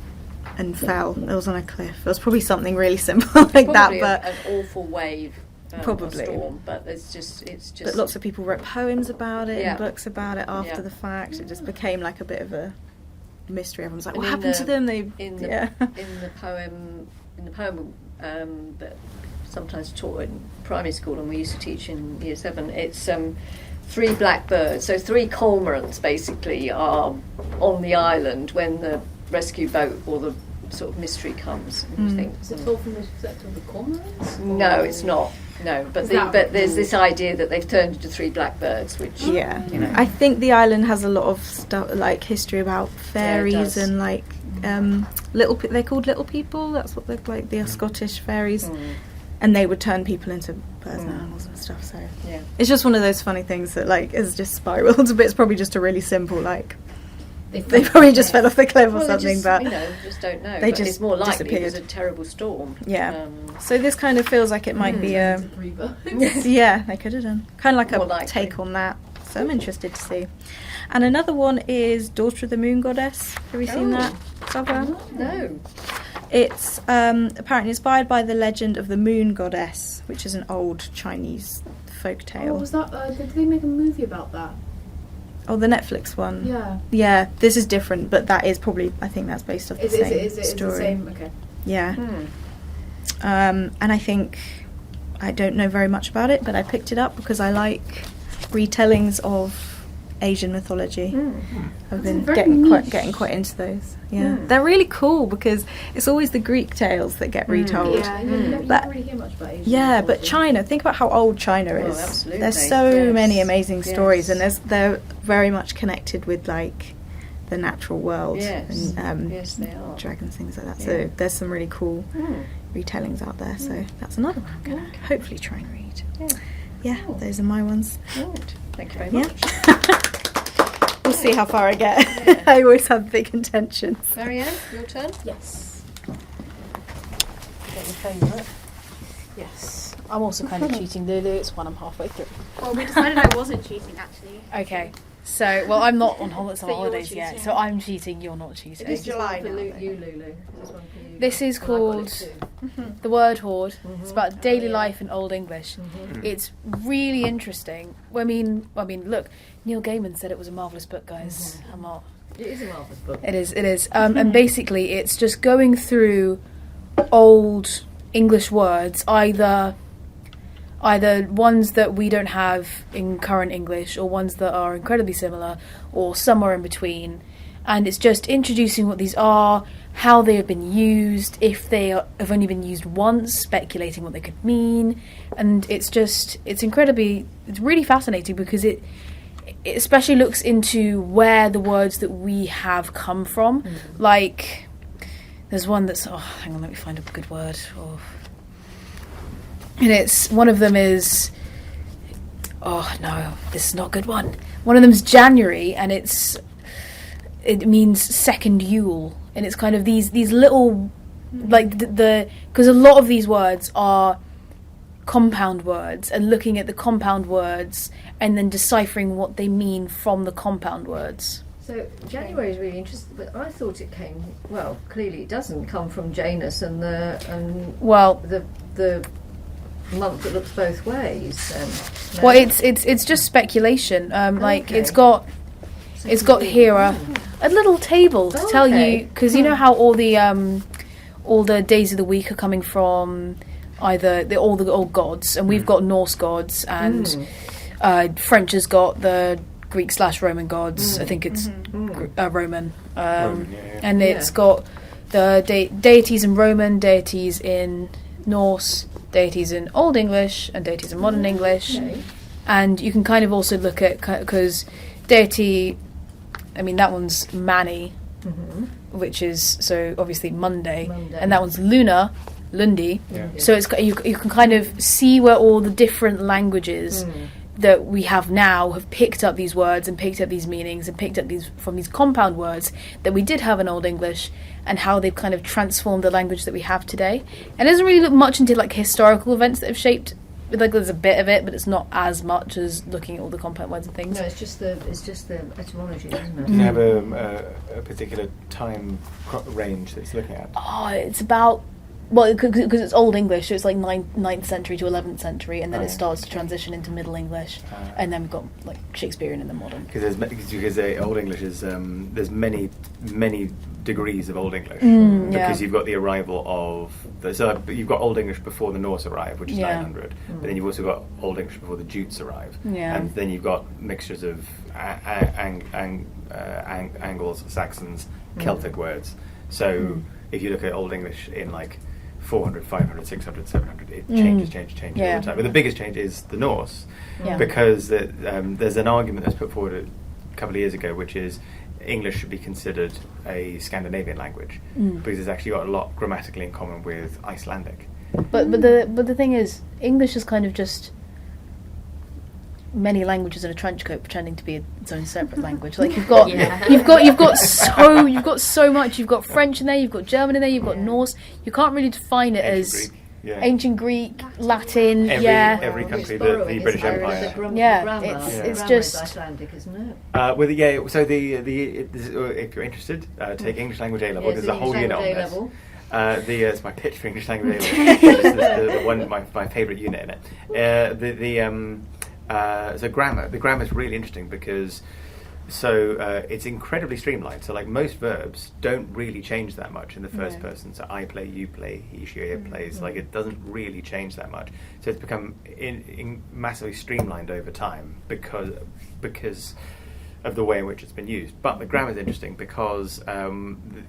and fell. It was on a cliff. It was probably something really simple like that, but an awful wave. Probably. A storm, but it's just. But lots of people wrote poems about it Yeah. and books about it after Yeah. the fact. It just became like a bit of a mystery. Everyone's like, And "What in happened the- to them?" in the poem that sometimes taught in primary school, and we used to teach in year 7. It's 3 blackbirds, so 3 cormorants basically are on the island when the rescue boat or the sort of mystery comes. And you think, Is it told from the perspective of the cormorants? no, it's not. No, but there's this idea that they've turned into 3 blackbirds, which I think the island has a lot of stuff like history about fairies and like they're called little people. That's what they're like, the Scottish fairies, and they would turn people into birds and animals and stuff. So it's just one of those funny things that like has just spiraled. But it's probably just a really simple like. They probably just fell off the cliff or something, but just don't know. They but just it's more likely disappeared. it was a terrible storm. Yeah. So this kind of feels like it might be a. Yeah, they could have done kind of like a take on that. So I'm interested to see. And another one is Daughter of the Moon Goddess. Have you seen that cover? No. It's apparently inspired by the legend of the Moon Goddess, which is an old Chinese folk tale. Oh, was that? Did they make a movie about that? Oh, the Netflix one. Yeah. Yeah, this is different, but that is probably. I think that's based off the same story. Is it the same? Okay. Yeah. And I think I don't know very much about it, but I picked it up because I like retellings of Asian mythology. I've been getting quite into those. Yeah, they're really cool because it's always the Greek tales that get retold. Yeah, you don't really hear much about Asian mythology. But China. Think about how old China is. Absolutely. There's so many amazing stories, and they're very much connected with like the natural world and yes, they are. dragons, things like that. So there's some really cool retellings out there. So that's another one I'm going to hopefully try and read. Yeah, those are my ones. Right. Thank you very much. We'll see how far I get. I always have big intentions. Marianne, your turn. Yes. Got your favourite. Yes. I'm also kind of cheating, Lulu. It's one I'm halfway through. Well, we decided I wasn't cheating, actually. Okay. So, well, I'm not on holidays cheating. yet, so I'm cheating, you're not cheating. It's July now, you, Lulu. This is called The Word Hoard. It's about daily life in Old English. It's really interesting. I mean, look, Neil Gaiman said it was a marvellous book, guys. I'm not. It is a marvellous book. It is. And basically, it's just going through old English words, either ones that we don't have in current English or ones that are incredibly similar or somewhere in between. And it's just introducing what these are, how they have been used, if they have only been used once, speculating what they could mean. And it's really fascinating because it especially looks into where the words that we have come from. Like, there's one that's, hang on, let me find a good word. And it's, one of them is, no, this is not a good one. One of them is January, and it means second Yule. And it's kind of these little, like, because a lot of these words are compound words, and looking at the compound words and then deciphering what they mean from the compound words. So January is really interesting, but I thought it came. Well, clearly it doesn't come from Janus and the month that looks both ways. No? Well, it's just speculation. Like it's got here a little table to tell you, because you know how all the days of the week are coming from either all the old gods, and we've got Norse gods, and French has got the Greek/Roman gods. I think it's Roman. And it's got the deities in Roman, deities in Norse, deities in Old English, and deities in Modern English. And you can kind of also look at, because deity, I mean, that one's Mani, which is, so obviously Monday. And that one's Luna, Lundi. So it's you can kind of see where all the different languages that we have now have picked up these words and picked up these meanings and picked up these from these compound words that we did have in Old English, and how they've kind of transformed the language that we have today. And it doesn't really look much into like historical events that have shaped. Like there's a bit of it, but it's not as much as looking at all the compound words and things. No, it's just the etymology, isn't it? Does it have a particular time range that it's looking at? It's about, well, because it's Old English, so it's like 9th century to 11th century, and then it starts to transition into Middle English, and then we've got like Shakespearean in the modern. Because Old English is there's many degrees of Old English, because you've got the arrival of you've got Old English before the Norse arrive, which is 900, but then you've also got Old English before the Jutes arrive, and then you've got mixtures of Angles, Saxons, Celtic words. So if you look at Old English in like 400, 500, 600, 700, it changes all the time. But the biggest change is the Norse, because there's an argument that's put forward a couple of years ago, which is English should be considered a Scandinavian language because it's actually got a lot grammatically in common with Icelandic. But the thing is, English is kind of just many languages in a trench coat pretending to be its own separate language. Like you've got so much. You've got French in there, you've got German in there, you've got Norse. You can't really define it as ancient Greek, Latin. Every country, the British Empire. It's just Icelandic, isn't it? So if you're interested, take English language A level. There's a whole unit on this. It's my pitch for English language A level. This is the one, my favourite unit in it. So grammar. The grammar is really interesting because it's incredibly streamlined. So like most verbs don't really change that much in the first person. So I play, you play, he, she, it plays. Like it doesn't really change that much. So it's become massively streamlined over time because of the way in which it's been used. But the grammar is interesting because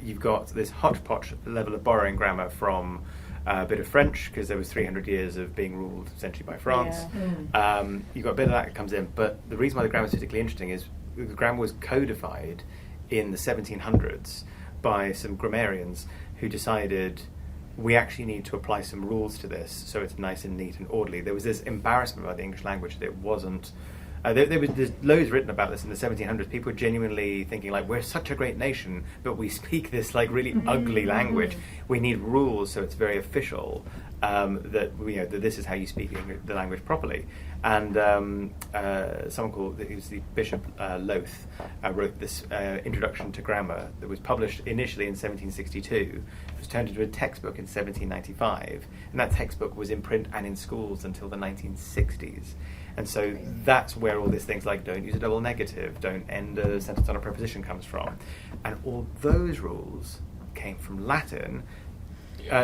you've got this hodgepodge level of borrowing grammar from a bit of French, because there was 300 years of being ruled essentially by France. You've got a bit of that comes in, but the reason why the grammar is particularly interesting is the grammar was codified in the 1700s by some grammarians who decided we actually need to apply some rules to this so it's nice and neat and orderly. There was this embarrassment about the English language that it wasn't. There's loads written about this in the 1700s. People were genuinely thinking like, we're such a great nation, but we speak this like really ugly language. We need rules so it's very official, that this is how you speak the language properly. And someone called, he was the Bishop Loth, wrote this introduction to grammar that was published initially in 1762. It was turned into a textbook in 1795, and that textbook was in print and in schools until the 1960s. And so that's where all these things like don't use a double negative, don't end a sentence on a preposition comes from. And all those rules came from Latin,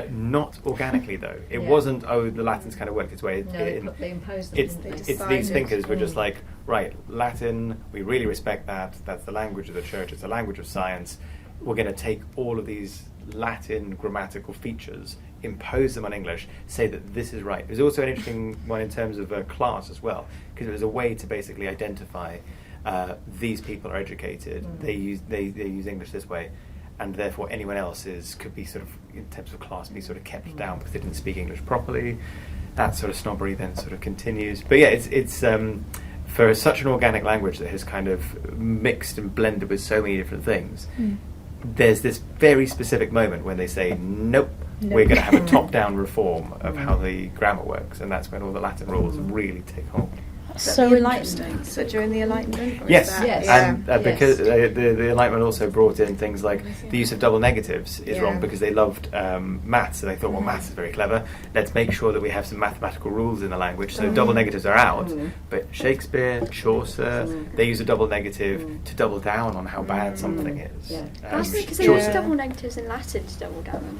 not organically though. It wasn't, the Latin's kind of worked its way. They imposed them, didn't they? It's these thinkers were just like, right, Latin, we really respect that. That's the language of the church. It's the language of science. We're going to take all of these Latin grammatical features, impose them on English, say that this is right. There's also an interesting one in terms of class as well, because it was a way to basically identify these people are educated, they use English this way, and therefore anyone else could be sort of, in terms of class, be sort of kept down because they didn't speak English properly. That sort of snobbery then sort of continues. But yeah, it's for such an organic language that has kind of mixed and blended with so many different things, there's this very specific moment when they say, nope, we're going to have a top-down reform of how the grammar works, and that's when all the Latin rules really take hold. So Enlightenment. So during the Enlightenment? Yes. And because the Enlightenment also brought in things like the use of double negatives is wrong because they loved maths, so they thought, well, maths is very clever. Let's make sure that we have some mathematical rules in the language. So double negatives are out. But Shakespeare, Chaucer, they use a double negative to double down on how bad something is. That's because they use double negatives in Latin to double down on.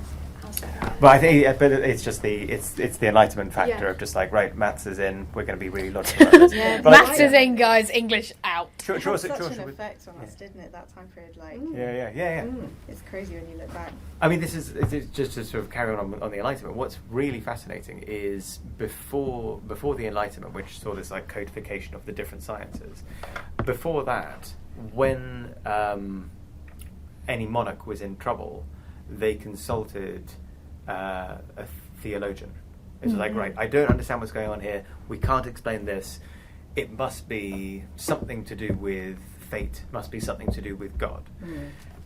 But I think, it's just it's the Enlightenment factor of just like, right, maths is in, we're going to be really logical about this. Maths is in, guys, English out. It had such an effect on us, didn't it, that time period? Like, it's crazy when you look back. I mean, it's just to sort of carry on the Enlightenment. What's really fascinating is before the Enlightenment, which saw this like codification of the different sciences. Before that, when any monarch was in trouble, they consulted a theologian. It's like, right, I don't understand what's going on here. We can't explain this. It must be something to do with fate. Must be something to do with God.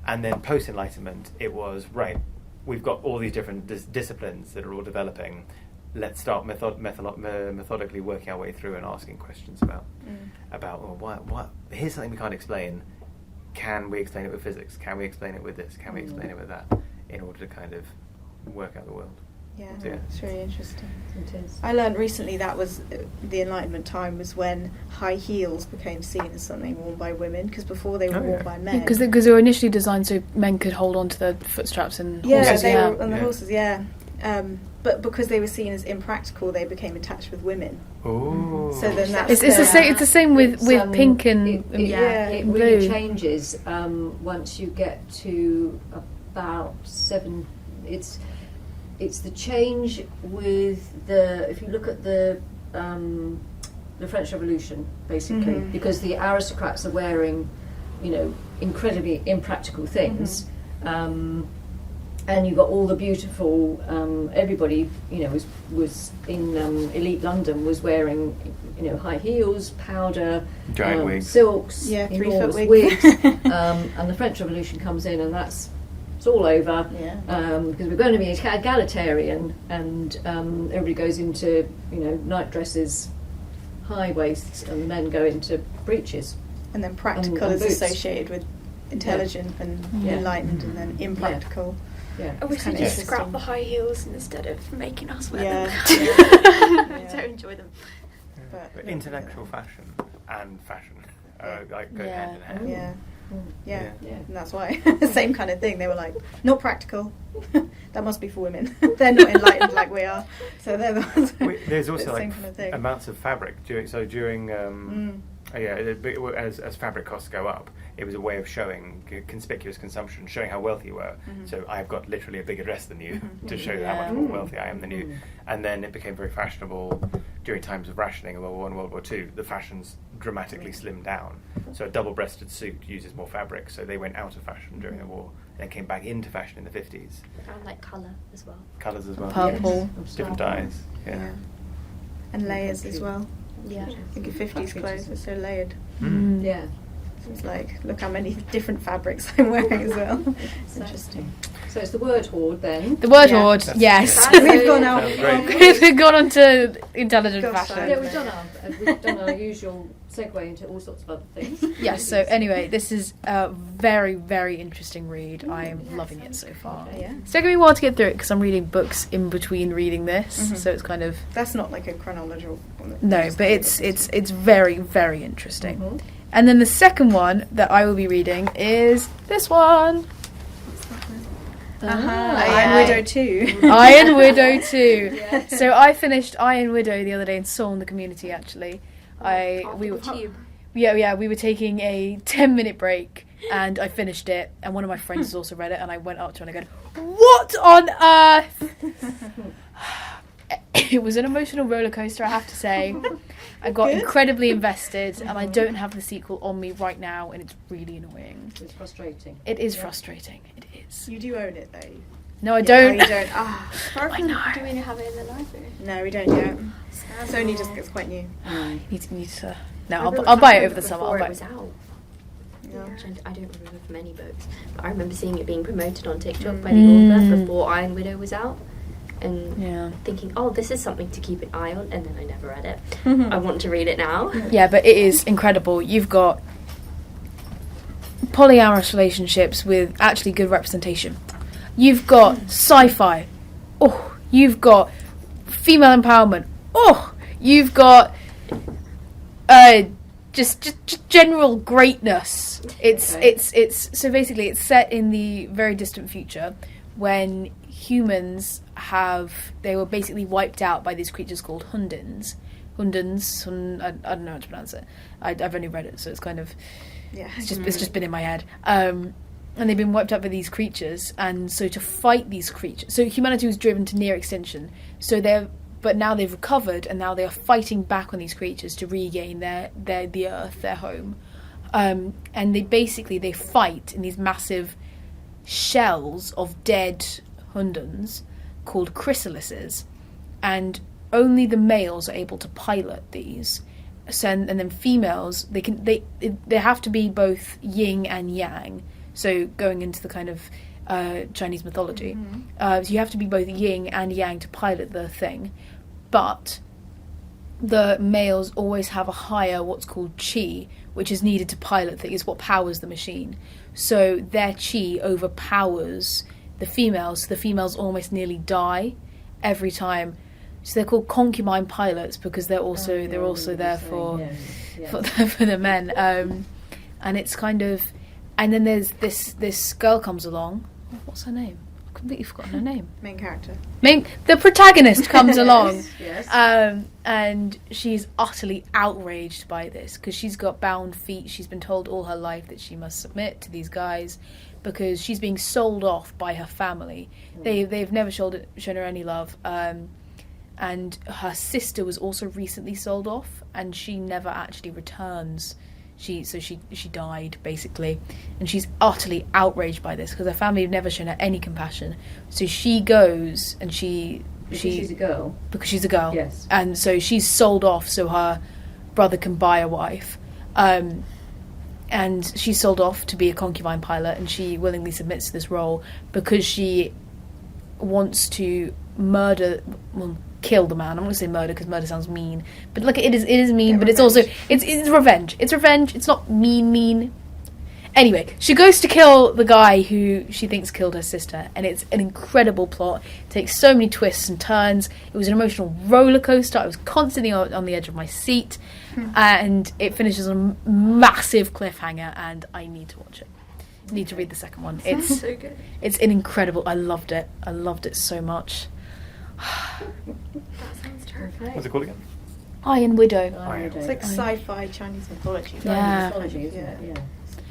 And then post-Enlightenment, it was, right, we've got all these different disciplines that are all developing. Let's start methodically working our way through and asking questions about what. Here's something we can't explain. Can we explain it with physics? Can we explain it with this? Can we explain it with that? In order to kind of work out the world. Yeah, it's really interesting. It is. I learned recently that was the Enlightenment time was when high heels became seen as something worn by women, because before they were worn by men. Because they were initially designed so men could hold on to the footstraps and horses. They were on the horses, but because they were seen as impractical, they became attached with women. Ooh. So then that's it's the same with pink and it blue. really changes once you get to about 7. It's it's the change with the. If you look at the French Revolution, basically, because the aristocrats are wearing, incredibly impractical things. And you've got all the beautiful. Everybody, was in elite London was wearing, high heels, powder, giant wigs, silks, 3-foot enormous wigs. And the French Revolution comes in, and it's all over. Because we're going to be egalitarian, and everybody goes into night dresses, high waists, and the men go into breeches. And then practical and is boots. associated with intelligent and enlightened, and then impractical. I wish they kinda just interesting. scrapped the high heels instead of making us wear them. I don't enjoy them. But intellectual fashion and fashion go hand in hand. Yeah. And that's why. Same kind of thing. They were like, not practical. That must be for women. They're not enlightened like we are. So they're the ones. There's also the like same kind of thing. amounts of fabric during as fabric costs go up, it was a way of showing conspicuous consumption, showing how wealthy you were. So I've got literally a bigger dress than you to show how much more wealthy I am than you. And then it became very fashionable during times of rationing in World War I and World War II. The fashions dramatically slimmed down. So a double-breasted suit uses more fabric, so they went out of fashion during the war and came back into fashion in the 50s. I found like colour as well. Colours as well. Purple. Different dyes. Yeah. And layers as well. Yeah. I think your 50s clothes were so layered. Yeah. So it's like, look how many different fabrics I'm wearing as well. It's interesting. So it's the word hoard then. The word Yeah. hoard, yes. We've gone out. Sounds great. We've gone on to intelligent Gosh, fashion. Yeah, we've done our usual segue into all sorts of other things. Yes, so anyway, this is a very, very interesting read. I am loving it so far. Yeah. It's taking me a while to get through it because I'm reading books in between reading this, so it's kind of That's not like a chronological. no, but it's very, very interesting. And then the second one that I will be reading is this one, Iron Widow 2. Iron Widow 2. So I finished Iron Widow the other day and saw in the community actually. We were taking a 10-minute break and I finished it, and one of my friends has also read it, and I went up to her and I go, "What on earth?" It was an emotional roller coaster, I have to say. I got incredibly invested, and I don't have the sequel on me right now, and it's really annoying. It's frustrating. It is frustrating. It is. You do own it though. No, I don't. No, you don't. Ah, I know. Do we have it in the library? no, we don't yet. It's only just it's quite new. Need to. No, I'll buy it over the summer. I'll Before buy it was out. Yeah. Which I don't remember from any books, but I remember seeing it being promoted on TikTok by the author before Iron Widow was out, and thinking, oh, this is something to keep an eye on, and then I never read it. I want to read it now. Yeah, but it is incredible. You've got polyamorous relationships with actually good representation. You've got sci-fi. Oh, you've got female empowerment. Oh, you've got just general greatness. It's so basically it's set in the very distant future when humans they were basically wiped out by these creatures called Hundins. I don't know how to pronounce it. I've only read it, so it's kind of it's just been in my head. And they've been wiped out by these creatures, and so to fight these creatures, so humanity was driven to near extinction. But now they've recovered, and now they are fighting back on these creatures to regain the Earth, their home. And they fight in these massive shells of dead Hundans called chrysalises, and only the males are able to pilot these. So, and then females, they have to be both yin and yang. So going into the kind of Chinese mythology, so you have to be both yin and yang to pilot the thing. But the males always have a higher what's called chi, which is needed to pilot things. It's what powers the machine. So their chi overpowers the females. So the females almost nearly die every time. So they're called concubine pilots because they're also there for the men. And it's kind of, and then there's this girl comes along. What's her name? completely forgotten her name. Main character. The protagonist comes along, Yes. and she's utterly outraged by this because she's got bound feet. She's been told all her life that she must submit to these guys because she's being sold off by her family. They've never shown her any love. And her sister was also recently sold off, and she never actually returns. She died basically, and she's utterly outraged by this because her family have never shown her any compassion. So she goes and She's a girl. because she's a girl, Yes. and so she's sold off so her brother can buy a wife, and she's sold off to be a concubine pilot, and she willingly submits to this role because she wants to kill the man. I'm not going to say murder because murder sounds mean, but like it is mean, but it's also it's revenge. It's revenge. It's not mean. Anyway, she goes to kill the guy who she thinks killed her sister, and it's an incredible plot. It takes so many twists and turns. It was an emotional roller coaster. I was constantly on the edge of my seat, and it finishes on a massive cliffhanger. And I need to watch it. I need to read the second one. It's so good. It's an incredible. I loved it. I loved it so much. That sounds terrifying. What's it called again? Iron Widow. It's like sci-fi Chinese mythology. Yeah. Mythology, isn't it?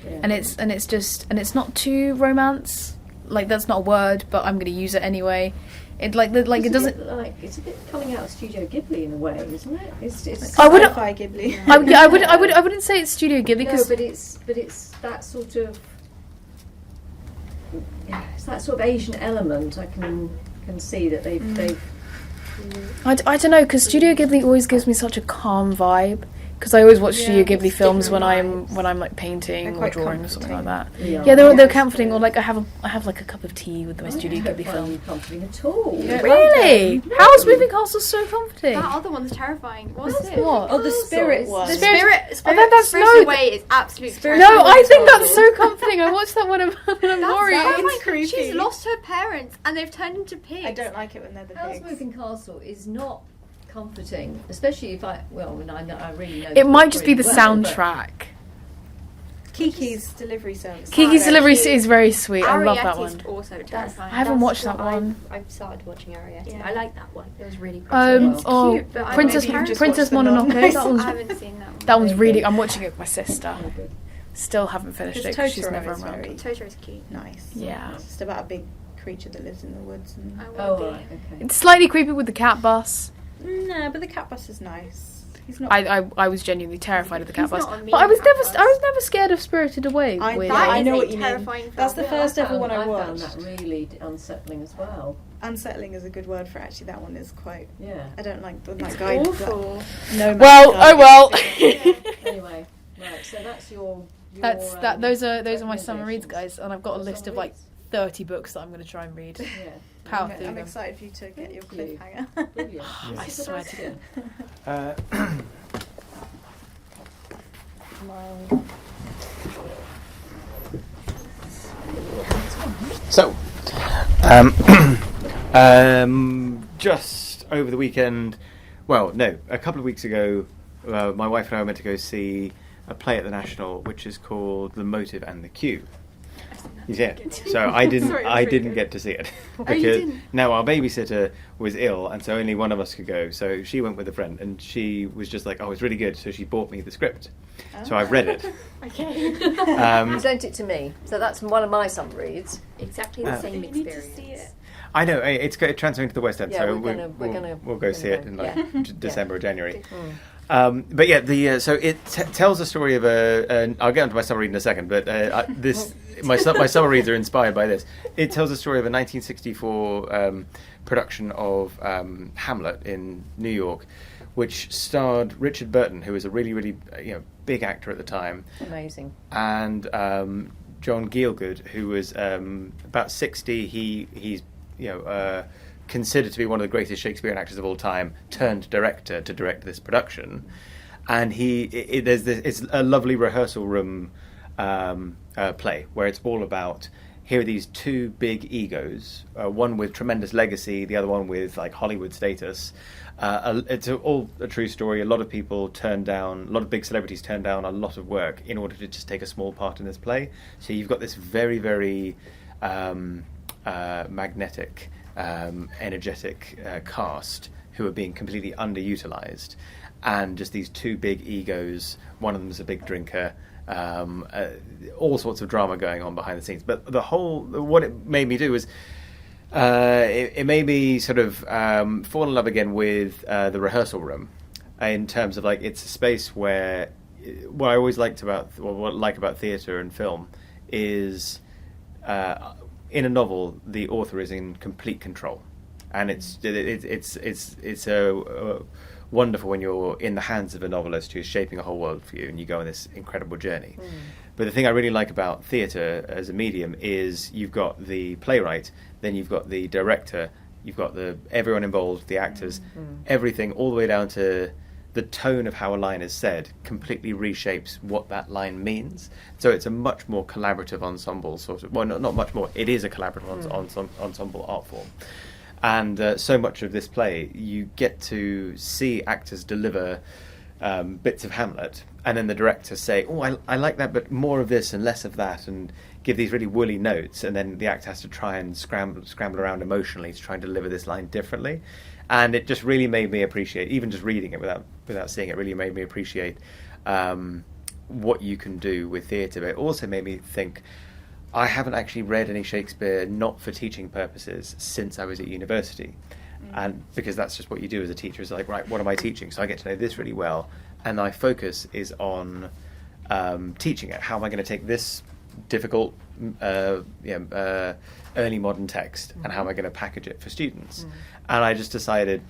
Yeah. And it's not too romance. Like that's not a word, but I'm going to use it anyway. It it doesn't. It's a bit coming out of Studio Ghibli in a way, isn't it? It's I wouldn't- Sci-fi Ghibli. I wouldn't say it's Studio Ghibli no, because but it's that sort of Asian element. I can see that they've I don't know because Studio Ghibli always gives me such a calm vibe. Because I always watch Studio Ghibli it's films when different I'm like painting They're or quite drawing or something like that. Yeah, They're comforting. Or like I have like a cup of tea with my Studio Ghibli film. comforting at all. Really? How is Moving Castle so comforting? That other one's terrifying. What's it? What? Oh, the spirit one. The Spirit- Spirit that's Spirited no- Away is absolutely Spirit- No, terrifying. I think that's so comforting. I watched that when I'm worried. That's creepy. She's lost her parents and they've turned into pigs. I don't like it when they're the How's pigs. Moving Castle is not comforting, especially if I really know. It might just be the pretty well, but- soundtrack. Kiki's delivery service. Kiki's Oh, delivery cute. is very sweet. I love that Arietta's one. also terrifying. I haven't watched that what one. I've started watching Arietta. Yeah. I like that one. It was really pretty. cute, but I Princess maybe you just Princess watched the Mononoke. non-nice That I one's haven't seen that one. that one's really. I'm watching it with my sister. Oh, good. Still haven't finished it. Because 'Cause she's Totoro never is around. very Totoro's cute. nice. Yeah. It's just about a big creature that lives in the woods. And... I Oh, will right, okay. It's slightly creepy with the cat bus. No, but the cat bus is nice. He's not. I was genuinely terrified of the cat He's bus, not a mean but I was cat never bus. I was never scared of Spirited Away. I- weirdly. That I is know a what you mean. terrifying film. That's the first ever one I found watched. that really unsettling as well. Unsettling is a good word for actually. That one is quite. Yeah. I don't like that It's guy. awful. No. Well, oh well. Anyway, right. So that's your. Those are my summer reads, recommendations. guys, and I've got a Your list summer of like reads? 30 books that I'm going to try and read. Yeah. Power through I'm them. excited for you to get your Thank you. cliffhanger. Brilliant. I swear to God. So, just over the weekend, well, no, a couple of weeks ago, my wife and I went to go see a play at the National, which is called The Motive and the Cue. Yeah, so I didn't. Sorry, I that's didn't really get to see it you because didn't? now our babysitter was ill, and so only one of us could go. So she went with a friend, and she was just like, "Oh, it's really good." So she bought me the script. So I've read it. Okay. Present it to me. So that's one of my summer reads. Exactly the same You need to experience. see it. I know it's transferring to the West End, Yeah, so we're we'll go see it in like yeah. December or January. Mm. But yeah, so it tells the story of I'll get onto my summer read in a second, but my summer reads are inspired by this. It tells the story of a 1964 production of Hamlet in New York, which starred Richard Burton, who was a really big actor at the time, Amazing. and John Gielgud, who was about 60. He's considered to be one of the greatest Shakespearean actors of all time, turned director to direct this production. And it's a lovely rehearsal room play where it's all about, here are these two big egos, one with tremendous legacy, the other one with like Hollywood status. It's all a true story. A lot of people turn down, a lot of big celebrities turn down a lot of work in order to just take a small part in this play. So you've got this very, very magnetic, energetic cast who are being completely underutilized, and just these two big egos. One of them is a big drinker. All sorts of drama going on behind the scenes. But what it made me do was it made me sort of fall in love again with the rehearsal room, in terms of like it's a space where what I always liked about what I like about theatre and film is in a novel the author is in complete control, and it's wonderful when you're in the hands of a novelist who's shaping a whole world for you and you go on this incredible journey. But the thing I really like about theatre as a medium is you've got the playwright, then you've got the director, you've got everyone involved, the actors, everything, all the way down to the tone of how a line is said completely reshapes what that line means. So it's a much more collaborative ensemble sort of, well, not much more, it is a collaborative ensemble art form. And so much of this play, you get to see actors deliver bits of Hamlet, and then the director say, oh, I like that, but more of this and less of that, and give these really woolly notes, and then the actor has to try and scramble around emotionally to try and deliver this line differently. And it just really made me appreciate, even just reading it without seeing it, really made me appreciate what you can do with theatre. But it also made me think, I haven't actually read any Shakespeare not for teaching purposes since I was at university. And because that's just what you do as a teacher, is like, right, what am I teaching? So I get to know this really well, and my focus is on teaching it. How am I going to take this difficult early modern text, and how am I going to package it for students? And I just decided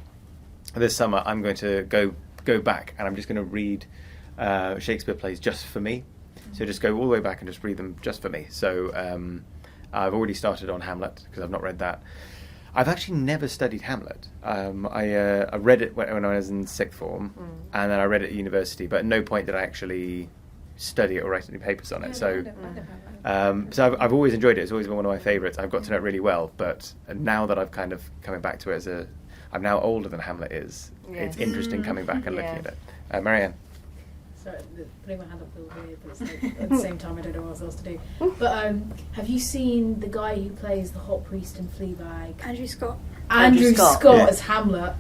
this summer I'm going to go back, and I'm just going to read Shakespeare plays just for me. So just go all the way back and just read them just for me. So I've already started on Hamlet because I've not read that. I've actually never studied Hamlet. I read it when I was in sixth form, and then I read it at university, but at no point did I actually study it or write any papers on it. So I've always enjoyed it. It's always been one of my favourites. I've got to know it really well, but now that I've kind of coming back to it I'm now older than Hamlet is. Yes. It's interesting coming back and looking at it. Marianne? Sorry, putting my hand up feels weird, but it's like, at the same time I don't know what else to do. But have you seen the guy who plays the hot priest in Fleabag? Andrew Scott. Andrew Scott as Hamlet.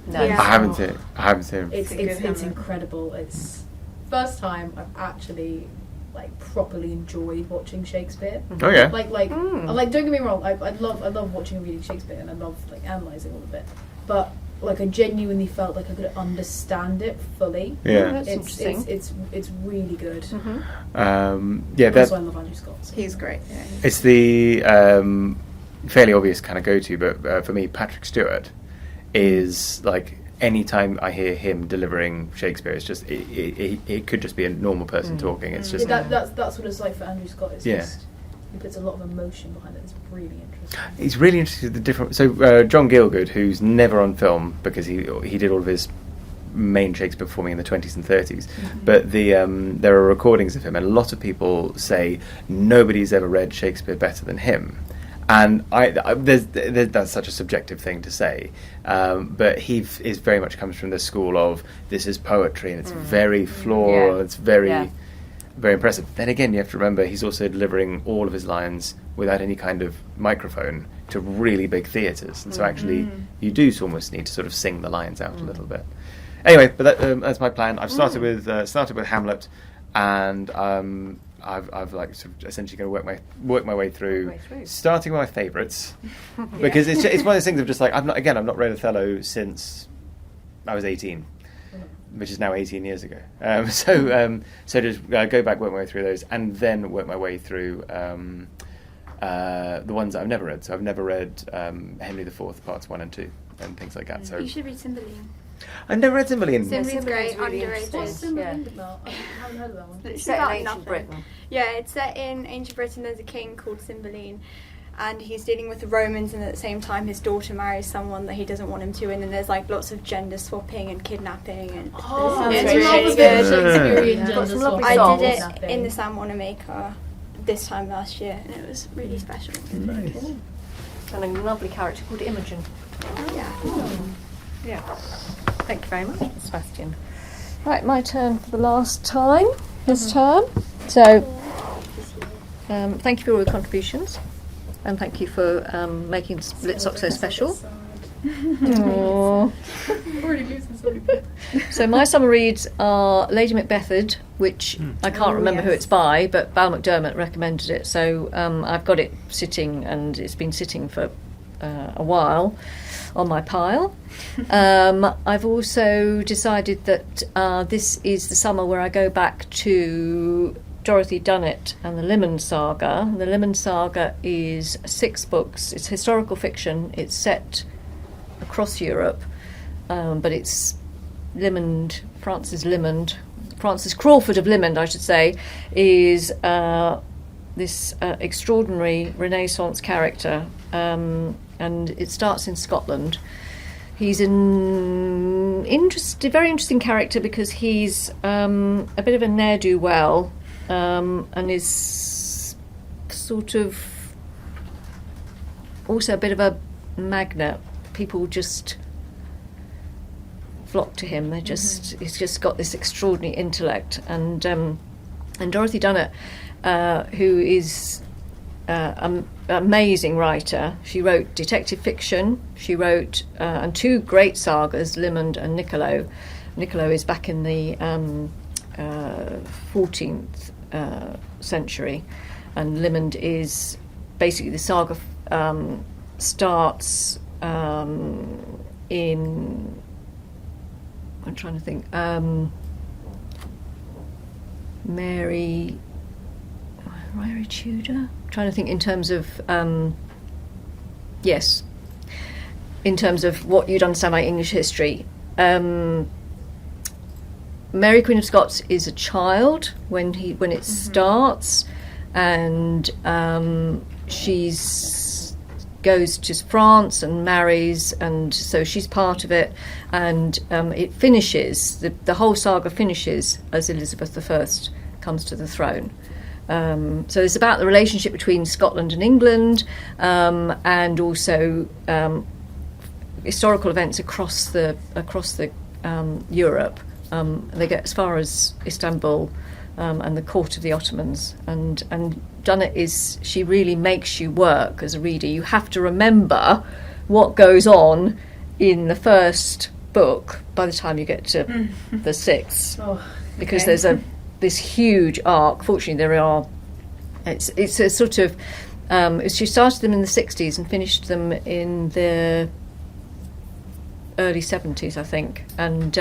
No, Yeah. I haven't seen him. It's incredible. It's first time I've actually like properly enjoyed watching Shakespeare. Oh yeah. Like don't get me wrong. I love watching and reading Shakespeare, and I love like analysing all of it. But like I genuinely felt like I could understand it fully. Yeah. That's interesting. It's really good. Yeah, That's why I love Andrew Scott. So. He's great. Yeah. it's the fairly obvious kind of go-to, but for me, Patrick Stewart is like, anytime I hear him delivering Shakespeare, it's just it could just be a normal person talking. It's just that's what it's like for Andrew Scott. It's Yeah. just he puts a lot of emotion behind it. It's really interesting. He's really interested in the different. So John Gielgud, who's never on film because he did all of his main Shakespeare performing in the 20s and 30s, but there are recordings of him, and a lot of people say nobody's ever read Shakespeare better than him. And that's such a subjective thing to say, but he is very much comes from the school of this is poetry, and it's very floral, it's very very impressive. Then again, you have to remember he's also delivering all of his lines without any kind of microphone to really big theatres, and so actually you do almost need to sort of sing the lines out a little bit. Anyway, but that's my plan. I've started with Hamlet, and I've like sort of essentially going to work my way through, starting with my favourites, because it's one of those things of just like I've not read Othello since I was 18, which is now 18 years ago. So just go back, work my way through those, and then work my way through the ones that I've never read. So I've never read Henry IV parts 1 and 2 and things like that. So You should read Cymbeline. I've never read Cymbeline. Cymbaline's great, really underrated. What's Cymbeline about? I haven't heard of that one. It's Set about in ancient nothing. Britain. Yeah, it's set in ancient Britain. There's a king called Cymbeline, and he's dealing with the Romans, and at the same time his daughter marries someone that he doesn't want him to, and then there's like lots of gender swapping and kidnapping, and It's really really good. Shakespearean Got gender some lovely swap. I did songs. it in the San Juan Maker this time last year, and it was really special. Nice. And a lovely character called Imogen. Yeah. Thank you very much, Sebastian. Right, my turn for the last time this term. So, thank you for all the contributions. and thank you for making Litsoc so special. Aww. Already losing something. So my summer reads are Lady Macbethad, which I can't remember who it's by, but Val McDermott recommended it, so I've got it sitting, and it's been sitting for a while on my pile. I've also decided that this is the summer where I go back to Dorothy Dunnett and the Limond Saga. The Limond Saga is 6 books. It's historical fiction. It's set across Europe, but it's Francis Crawford of Limond, I should say, is this extraordinary Renaissance character, and it starts in Scotland. He's an very interesting character because he's a bit of a ne'er-do-well, and is sort of also a bit of a magnet. People just flock to him. He's just got this extraordinary intellect, and Dorothy Dunnett, who is an amazing writer. She wrote detective fiction. She wrote and 2 great sagas, Limond and Niccolo. Niccolo is back in the 14th century, and Limond is basically the saga starts in, I'm trying to think, Mary Tudor? I'm trying to think in terms of, yes, in terms of what you'd understand by English history. Mary Queen of Scots is a child when it starts, and she's goes to France and marries, and so she's part of it, and it finishes, the whole saga finishes as Elizabeth I comes to the throne. So it's about the relationship between Scotland and England, and also historical events across the Europe. They get as far as Istanbul and the court of the Ottomans, and Dunnett she really makes you work as a reader. You have to remember what goes on in the first book by the time you get to the 6th, because there's this huge arc. Fortunately, it's a sort of she started them in the 60s and finished them in the early 70s, I think, and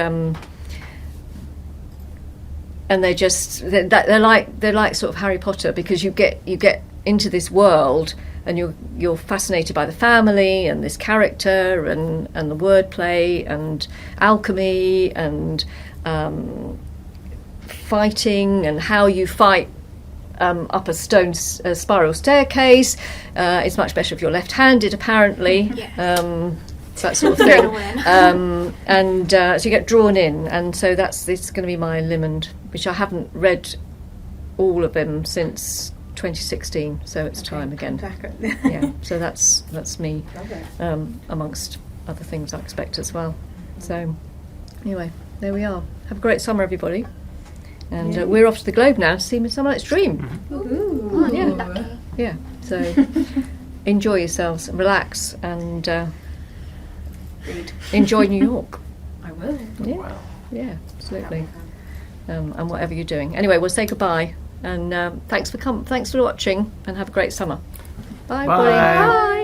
they're like sort of Harry Potter, because you get into this world and you're fascinated by the family and this character and the wordplay and alchemy and fighting and how you fight up a spiral staircase. It's much better if you're left-handed, apparently. Yes. That sort of thing. And so you get drawn in, and so it's going to be my Limond, which I haven't read all of them since 2016, so it's time again. Yeah, so that's me, amongst other things I expect as well. So anyway, there we are. Have a great summer, everybody, and we're off to the Globe now to see Midsummer Night's Dream. Ooh. Yeah. So enjoy yourselves, and relax, and enjoy New York. I will. Yeah. Wow. Yeah, absolutely. And whatever you're doing. Anyway, we'll say goodbye, and thanks for watching, and have a great summer. Bye. Bye. Bye.